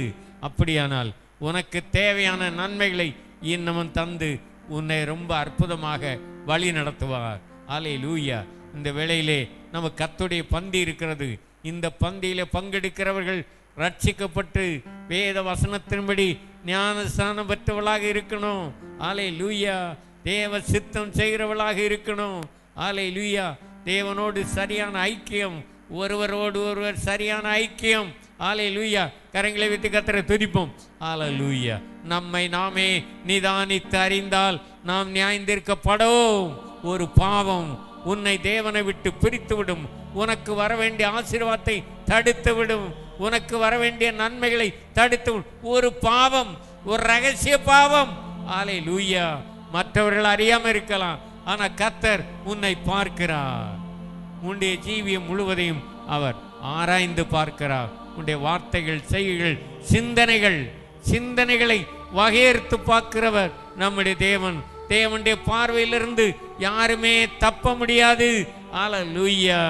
Speaker 1: அப்படியானால் உனக்கு தேவையான நன்மைகளை இன்னமும் தந்து உன்னை ரொம்ப அற்புதமாக வழி நடத்துவார். அல்லேலூயா. இந்த வேளையிலே நம்ம கர்த்தருடைய பந்தி இருக்கிறது. இந்த பந்தியில பங்கெடுக்கிறவர்கள் ரட்சிக்கப்பட்டு வேத வசனத்தின்படி ஞானஸ்நானம் பெற்றவளாக இருக்கணும். அல்லேலூயா. தேவ சித்தம் செய்கிறவளாக இருக்கணும். அல்லேலூயா. தேவனோடு சரியான ஐக்கியம், ஒருவரோடு ஒருவர் சரியான ஐக்கியம். அல்லேலூயா. கரங்களை வைத்து கர்த்தரை துதிப்போம். அல்லேலூயா. நம்மை நாமே நிதானித்து அறிந்தால் நாம் நியாயந்தீர்க்கப்படும். ஒரு பாவம் உன்னை தேவனை விட்டு பிரித்து விடும். உனக்கு வர வேண்டிய ஆசீர்வாதத்தை தடுத்து விடும். உனக்கு வர வேண்டிய நன்மைகளை தடுத்து விடும். ஒரு பாவம், ஒரு ரகசிய பாவம். அல்லேலூயா. மற்றவர்கள் அறியாம இருக்கலாம், ஆனா கர்த்தர் உன்னை பார்க்கிறார். உன்னுடைய ஜீவியம் முழுவதையும் அவர் ஆராய்ந்து பார்க்கிறார். உன்னுடைய வார்த்தைகள், செய்கைகள், சிந்தனைகளை வகையறுத்து பார்க்கிறவர் நம்முடைய தேவன். தேவனுடைய பார்வையிலிருந்து யாருமே தப்ப முடியாது. அல்லேலூயா.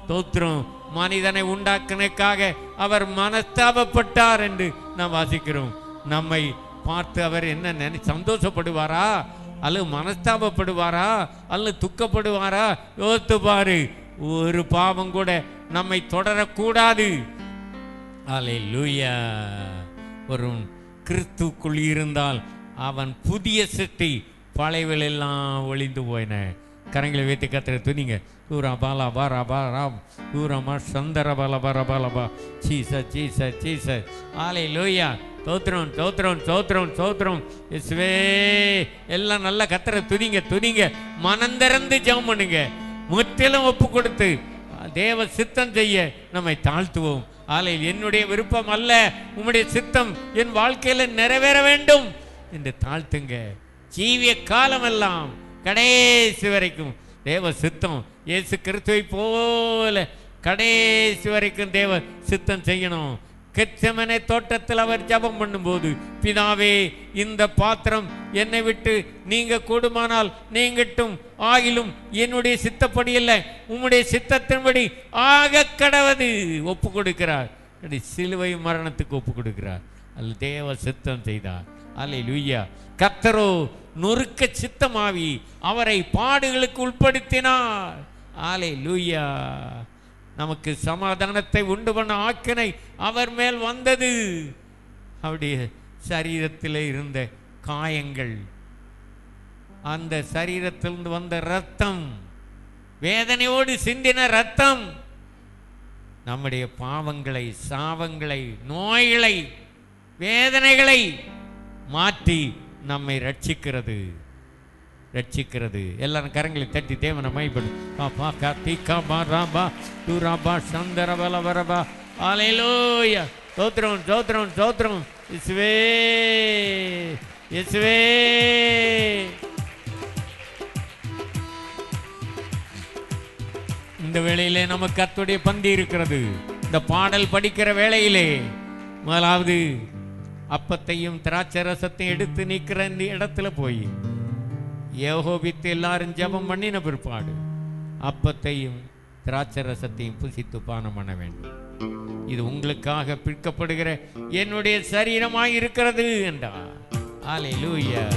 Speaker 1: தோத்திரம். மனிதனை உண்டாக்குனதுக்காக அவர் மனஸ்தாபப்பட்டார் என்று நாம் வாசிக்கிறோம். நம்மை பார்த்து அவர் என்ன சந்தோஷப்படுவாரா அல்லது மனஸ்தாபப்படுவாரா அல்லது துக்கப்படுவாரா? யோசித்து பாரு. ஒரு பாவம் கூட நம்மை தொடரக்கூடாது. அல்லேலூயா. ஒரு கிறிஸ்துக்குள் இருந்தால் அவன் புதிய சிருஷ்டி, பழையவள் எல்லாம் ஒளிந்து போயின. கரங்களை வைத்து கர்த்தரை துதிங்க. தூரா பாலா பாரா பாராம் தூரமா சந்தர பல பர பலபா ஜீசஸ் ஜீசஸ் ஜீசஸ். அல்லேலூயா. தோத்திரம் தோத்திரம் தோத்திரம் தோத்திரம். இயேசுவே. எல்லாம் நல்ல கர்த்தரை துதிங்க. மனந்திறந்து ஜெபம் பண்ணுங்க. முற்றிலும் ஒப்பு கொடுத்து தேவ சித்தம் செய்ய நம்மை தாழ்த்துவோம். என்னுடைய விருப்பம் அல்ல, உம்முடைய சித்தம் என் வாழ்க்கையில நிறைவேற வேண்டும் என்று தாழ்த்துங்க. ஜீவிய காலமெல்லாம் கடைசி வரைக்கும் தேவ சித்தம், இயேசு கிறிஸ்துவை போல கடைசி வரைக்கும் தேவ சித்தம் செய்யணும். கெத்செமனே தோட்டத்தில் அவர் ஜெபம் பண்ணும்போது, பிதாவே இந்த பாத்திரம் என்னை விட்டு நீங்க கூடுமானால் நீங்கட்டும், ஆகிலும் என்னுடைய சித்தப்படி அல்ல உம்முடைய சித்தத்தின்படி ஆக கடவது ஒப்பு கொடுக்கிறார். சிலுவை மரணத்துக்கு ஒப்பு கொடுக்கிறார். அல்ல தேவ சித்தம் செய்தார். அல்லேலூயா. கர்த்தரோ நொறுக்க சித்தமாவி அவரை பாடுகளுக்கு உட்படுத்தினார். அல்லேலூயா. நமக்கு சமாதானத்தை உண்டு பண்ண ஆக்கினை அவர் மேல் வந்தது. அவருடைய சரீரத்தில் இருந்த காயங்கள், அந்த சரீரத்திலிருந்து வந்த ரத்தம், வேதனையோடு சிந்தின ரத்தம் நம்முடைய பாவங்களை, சாவங்களை, நோய்களை, வேதனைகளை மாற்றி நம்மை ரட்சிக்கிறது. எல்லாரும் கரங்களை தட்டி தேவனை மைப்படும். அல்லேலூயா. தோத்திரம் தோத்திரம் தோத்திரம். இயேசுவே இயேசுவே. இந்த வேளையிலே நமக்கு கர்த்தருடைய பந்தி இருக்கிறது. இந்த பாடல் படிக்கிற வேளையிலே முதலாவது அப்பத்தையும் திராட்சை ரசத்தையும் எடுத்து நிற்கிற இந்த இடத்துல போய் யெகோவாவிற்கு எல்லாரும் ஜெபம் பண்ணின பிற்பாடு அப்பத்தையும் திராட்சை ரசத்தையும் புசித்து பானம் பண்ண வேண்டும். இது உங்களுக்காக பிற்கப்படுகிற என்னுடைய சரீரமாய் இருக்கிறது என்றார். அல்லேலூயா.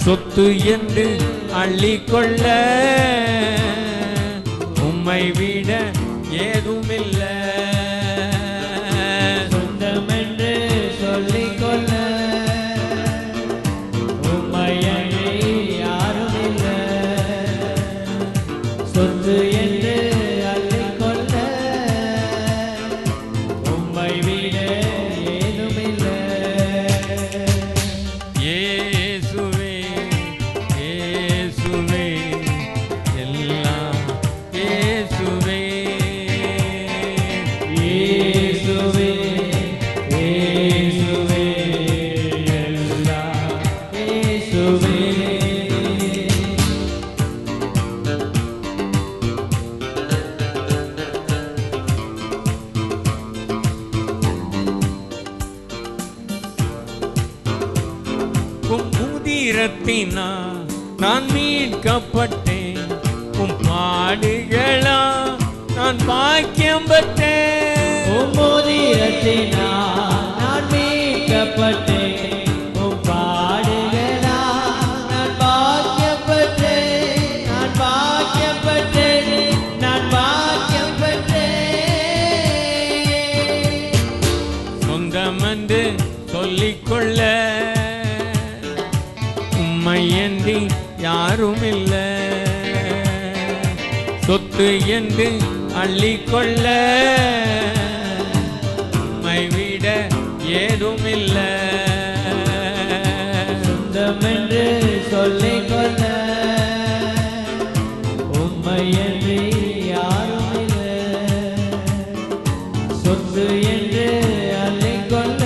Speaker 1: சொத்து என்று அள்ளிக்கொள்ள உம்மை விட ஏதுமில்லை. சொந்தம் என்று சொல்லிக்கொள்ள உம்மை யாரும் இல்லை. சொத்து மோதிரத்தினா நான் மீட்கப்பட்டேன், உம் பாடுகளா நான் பாக்கியம் பெற்றேன்.
Speaker 3: உம் மோதிரத்தினா நான் மீட்கப்பட்டேன், உம் பாடுகளா நான் பாக்கியம் பெற்றேன், நான் பாக்கியம் பெற்றேன், நான் பாக்கியம் பெற்றேன்.
Speaker 1: சொந்தமென்று சொல்லிக்கொள்ள உம்மையன்றி யாரும் இல்ல, சொத்து என்று அள்ளிக்கொள்ள உம்மை விட ஏதும் இல்ல.
Speaker 3: சொந்தமென்று சொல்லிக்கொள்ள உம்மையன்றி யாரும் இல்லை, சொத்து என்று அள்ளிக்கொள்ள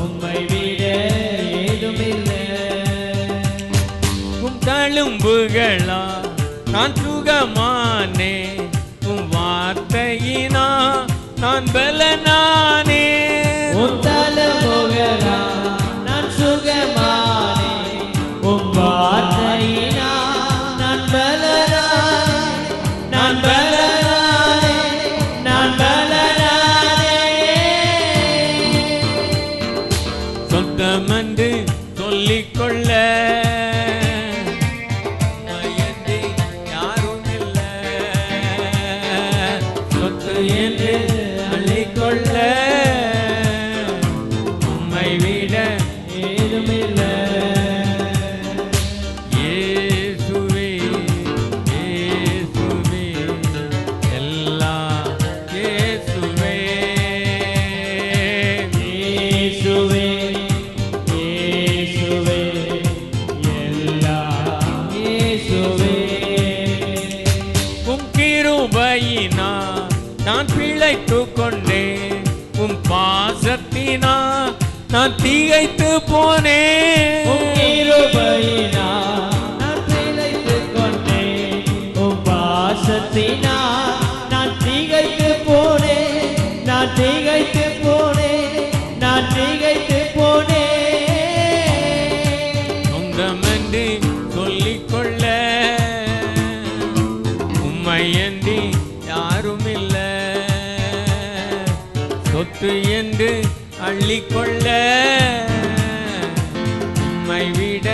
Speaker 3: உம்மை விட ஏதும் இல்லை.
Speaker 1: உம் தழும்புகளா நான் சுகமானே, உம் வார்த்தையினா நான் பலனானே.
Speaker 3: உம் தழும்புகளா நான் சுகமானே, உம் வார்த்தையினா நான் பலனானே, நான் பலனானே, நான் பலனானே.
Speaker 1: சொந்தமென்று சொல்லிக்கொள்ள உம்மையன்றி யாரும் இல்ல, சொத்து என்று அள்ளிக்கொள்ள உம்மை விட
Speaker 3: ஏதும் இல்லை.
Speaker 1: இயேசுவே இயேசுவே எல்லாம் இயேசுவே.
Speaker 3: இயேசுவே இயேசுவே எல்லாம் இயேசுவே.
Speaker 1: உம் கிருபையினா நான் பிழைத்துக் கொண்டேன், உம் பாசத்தினா நான் திகைத்து போனேன்.
Speaker 3: உம் கிருபையினால் நான் பிழைத்துக் கொண்டேன், உம் பாசத்தினால் நான் திகைத்து போனேன், நான் திகைத்து போனேன், நான் திகைத்து போனேன்.
Speaker 1: சொந்தமென்று சொல்லிக்கொள்ள உம்மையன்றி யாரும் இல்ல, சொத்து என்று அள்ளிக்கொள்ள உம்மை விட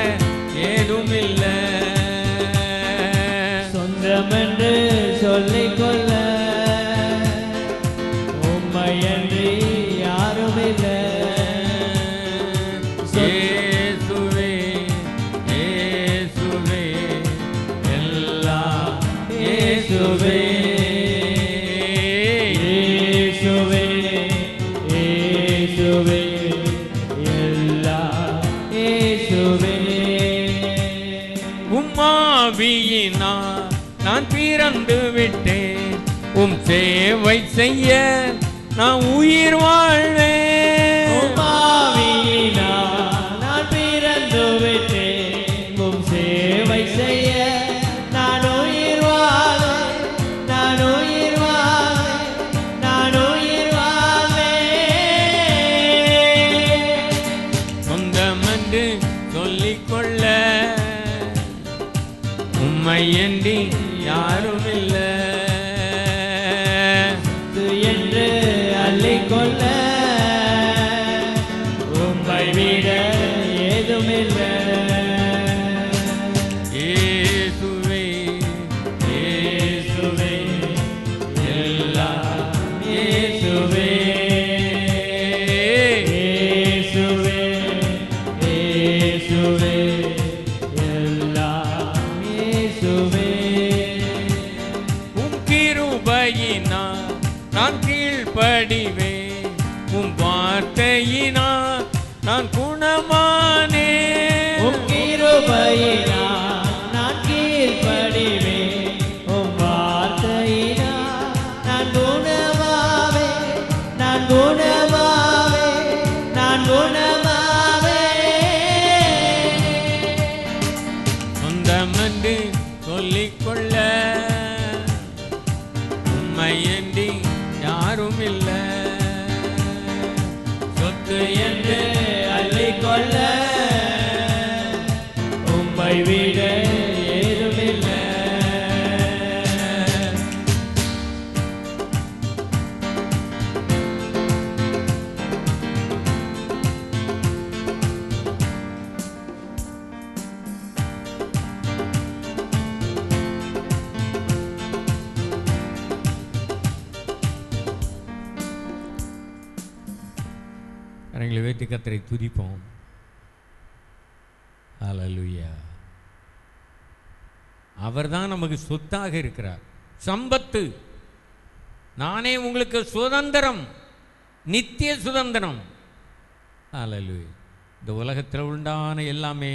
Speaker 1: ஏதும் இல்ல.
Speaker 3: சொந்தமென்று சொல்லிக்கொள்ள உம்மையன்றி யாரும் இல்லை.
Speaker 1: இயேசுவே இயேசுவே எல்லாம் இயேசுவே.
Speaker 3: இயேசுவே இயேசுவே எல்லாம் இயேசுவே.
Speaker 1: உம்மாவியினா நான் பிறந்து விட்டேன், உம் சேவை செய்ய நான் உயிர் வாழ்வேன்.
Speaker 3: உம் ஆவியினால் நான் பிறந்து விட்டேன், உம் சேவை செய்ய நான் உயிர் வாழேன், நான் உயிர் வாழேன், நான் உயிர் வாழ்வேன்.
Speaker 1: சொந்தமென்று சொல்லிக்கொள்ள உம்மையன்றி யாரும் இல்ல,
Speaker 3: இது என்று அள்ளிக்கொள்ள உம்மை விட ஏதும் இல்லை.
Speaker 1: இயேசுவே இயேசுவே எல்லாம் இயேசுவே.
Speaker 3: இயேசுவே இயேசுவே எல்லாம் இயேசுவே.
Speaker 1: உம் கிருபையினா நான் கீழ்ப்படிவேன், உம் வார்த்தையினா நான் குணமானேன். தட்டி கர்த்தரை துதிப்போம். ஹல்லேலூயா. அவர்தான் நமக்கு சொத்தாக இருக்கிறார், சம்பத்து. நானே உங்களுக்கு சுதந்திரம், நித்திய சுதந்திரம். ஹல்லேலூயா. இந்த உலகத்தில் உண்டான எல்லாமே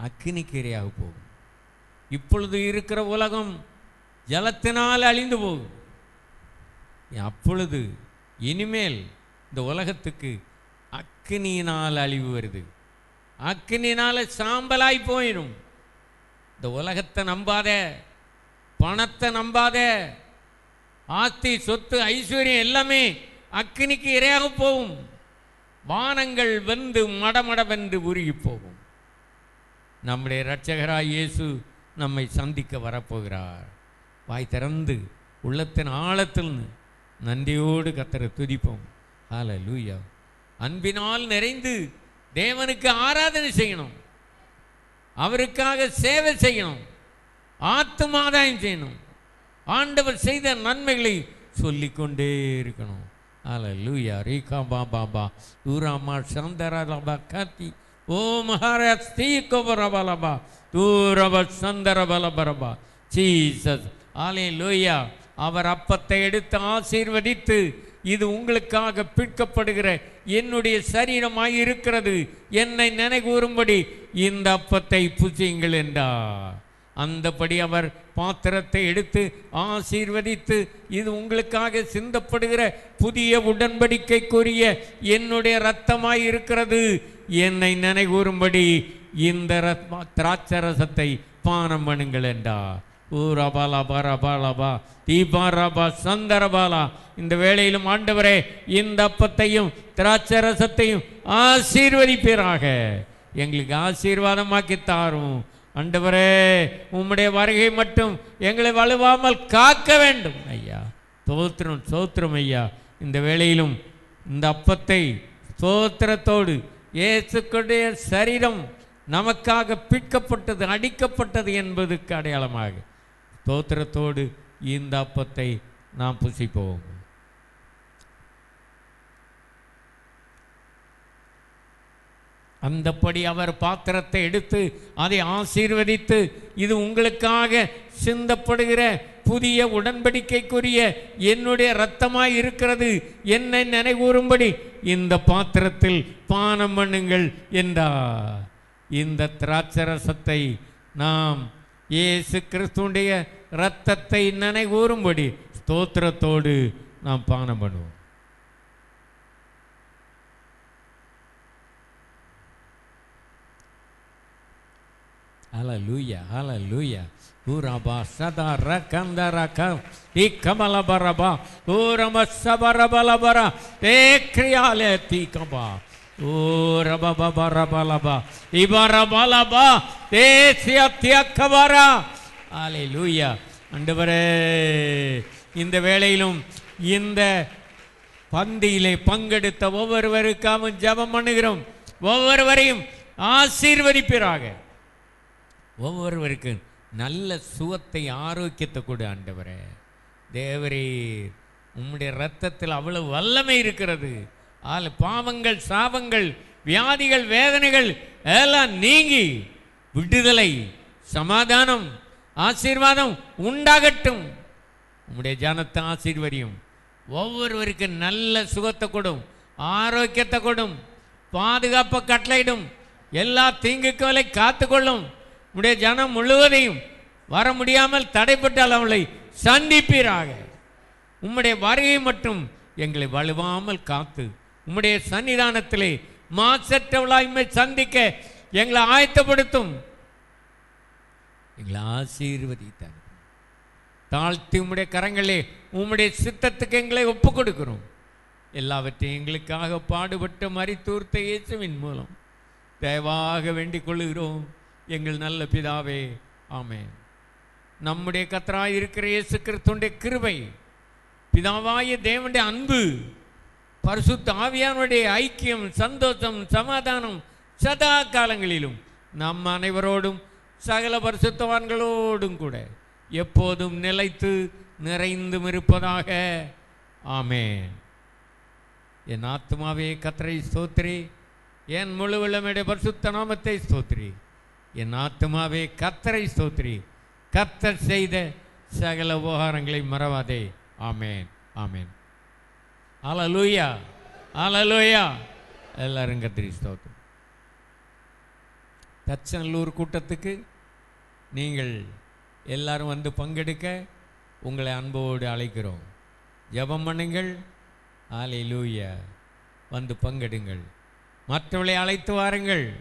Speaker 1: அக்கினிக்கு இரையாக போகும். இப்பொழுது இருக்கிற உலகம் ஜலத்தினால் அழிந்து போகும். அப்பொழுது இனிமேல் இந்த உலகத்துக்கு அக்கினியினால் அழிவு வருது. அக்கினியினால் சாம்பலாய் போயிடும். இந்த உலகத்தை நம்பாத, பணத்தை நம்பாத, ஆஸ்தி சொத்து ஐஸ்வர்யம் எல்லாமே அக்கினிக்கு இரையாக போகும். வானங்கள் வந்து மடமடவென்று உருகி போகும். நம்முடைய இரட்சகராய் இயேசு நம்மை சந்திக்க வரப்போகிறார். வாய் திறந்து உள்ளத்தின் ஆழத்தில் நன்றியோடு கர்த்தரை துதிப்போம். ஹல்லேலூயா. அன்பினால் நிறைந்து தேவனுக்கு ஆராதனை செய்யணும், அவருக்காக சேவை செய்யணும், ஆத்துமாதாயம் செய்யணும், ஆண்டவர் செய்த நன்மைகளை சொல்லிக்கொண்டே இருக்கணும். ஹல்லேலூயா. ரீகா பாபா தூராமா சந்தரபா காத்தி ஓ மகாராஜ் தீகோபரபலபா தூரப சந்தரபலபரபா ஜீசஸ். ஹல்லேலூயா. அவர் அப்பத்தை எடுத்து ஆசீர்வதித்து, இது உங்களுக்காக பிற்கப்படுகிற என்னுடைய சரீரமாய் இருக்கிறது, என்னை நினைகூரும்படி இந்த அப்பத்தை புசியுங்கள் என்றார். அந்தபடி அவர் பாத்திரத்தை எடுத்து ஆசீர்வதித்து, இது உங்களுக்காக சிந்தப்படுகிற புதிய உடன்படிக்கைக்குரிய என்னுடைய இரத்தமாய் இருக்கிறது, என்னை நினைகூரும்படி இந்த திராட்சரசத்தை பானம் பண்ணுங்கள் என்றார். ஊரபாலா பரபாலபா தீபாரபா சந்தரபாலா. இந்த வேளையிலும் ஆண்டவரே, இந்த அப்பத்தையும் திராட்சரசத்தையும் ஆசீர்வதிப்பீராக, எங்களுக்கு ஆசீர்வாதமாக்கி தாரும். ஆண்டவரே, உம்முடைய வருகை மட்டும் எங்களை வலுவாமல் காக்க வேண்டும் ஐயா. ஸ்தோத்திரம் ஸ்தோத்திரம் ஐயா. இந்த வேளையிலும் இந்த அப்பத்தை ஸ்தோத்திரத்தோடு, இயேசுவுடைய சரீரம் நமக்காக பிற்கப்பட்டது, அடிக்கப்பட்டது என்பதுக்கு அடையாளமாக ஸ்தோத்திரத்தோடு இந்த அப்பத்தை நாம் புசிப்போம். அந்தப்படி அவர் பாத்திரத்தை எடுத்து அதை ஆசீர்வதித்து, இது உங்களுக்காக சிந்தப்படுகிற புதிய உடன்படிக்கைக்குரிய என்னுடைய இரத்தமாய் இருக்கிறது, என்னை நினைகூரும்படி இந்த பாத்திரத்தில் பானம் பண்ணுங்கள் என்றார். இந்த திராட்சரசத்தை நாம் இயேசு கிறிஸ்துவுடைய இரத்தத்தை நினைகூரும்படி ஸ்தோத்திரத்தோடு நாம் பானம் பண்ணுவோம். ஹல்லேலூயா ஹல்லேலூயா. ஊரபா சதா ரகந்தரக இக்கமலபரபா ஊரம சபரபலபர தேக்ரியாலே தீகபா ஊரபபரபலபா இபரபலபா தேசியத்யக்கபரா. ஹல்லேலூயா. ஆண்டவரே, இந்த வேளையிலும் இந்த பந்தியிலே பங்கெடுத்த ஒவ்வொருவருக்காகவும் ஜெபம் பண்ணுகிறோம். ஒவ்வொருவரையும் ஆசீர்வதிப்பீராக. ஒவ்வொருவருக்கு நல்ல சுகத்தை, ஆரோக்கியத்தை கொடு ஆண்டவரே. தேவரே, உம்முடைய இரத்தத்தில் அவ்வளவு வல்லமை இருக்கிறது. பாவங்கள், சாபங்கள், வியாதிகள், வேதனைகள் எல்லாம் நீங்கி விடுதலை, சமாதானம், ஆசீர்வாதம் உண்டாகட்டும். உம்முடைய ஜனத்தை ஆசீர்வதியும். ஒவ்வொருவருக்கு நல்ல சுகத்தை கொடும், ஆரோக்கியத்தை கொடும், பாதுகாப்பை கட்டளையிடும், எல்லா தீங்குகளை காத்துக்கொள்ளும். உடைய ஜனம் முழுவதையும் வர முடியாமல் தடைப்பட்டால் அவளை சந்திப்பீராக. உம்முடைய வருகை மட்டும் எங்களை வலுவாமல் காத்து, உம்முடைய சன்னிதானத்திலே மாசற்றவளாய்மை சந்திக்க எங்களை ஆயத்தப்படுத்தும். எங்களை ஆசீர்வதித்தார். தாழ்த்தி உம்முடைய கரங்களே உம்முடைய சித்தத்துக்கு எங்களை ஒப்பு கொடுக்கிறோம். எல்லாவற்றையும் எங்களுக்காக பாடுபட்ட மரித்தூர்த்த இயேசுவின் மூலம் தயவாக வேண்டிக் கொள்கிறோம் எங்கள் நல்ல பிதாவே. ஆமென். நம்முடைய கர்த்தராய் இருக்கிற இயேசு கிறிஸ்துவின் கிருபை, பிதாவாய தேவனுடைய அன்பு, பரிசுத்த ஆவியானுடைய ஐக்கியம், சந்தோஷம், சமாதானம் சதா காலங்களிலும் நம் அனைவரோடும் சகல பரிசுத்தவான்களோடும் கூட எப்போதும் நிலைத்து நிறைந்தும் இருப்பதாக. ஆமென். என் ஆத்துமாவே கர்த்தரை ஸ்தோத்திரி, என் முழு உள்ளமையுடைய பரிசுத்த நாமத்தை ஸ்தோத்திரி. என் ஆத்துமாவே கர்த்தரை ஸ்தோத்திரி, கர்த்தர் செய்த சகல உபகாரங்களை மறவாதே. ஆமேன், ஆமேன். அல்லேலூயா, அல்லேலூயா. எல்லாரும் கர்த்தரை ஸ்தோத்திரம். தச்சநல்லூர் கூட்டத்துக்கு நீங்கள் எல்லாரும் வந்து பங்கெடுக்க உங்களை அன்போடு அழைக்கிறோம். ஜெபம் பண்ணுங்கள். அல்லேலூயா. வந்து பங்கெடுங்கள். மற்றவர்களை அழைத்து வாருங்கள்.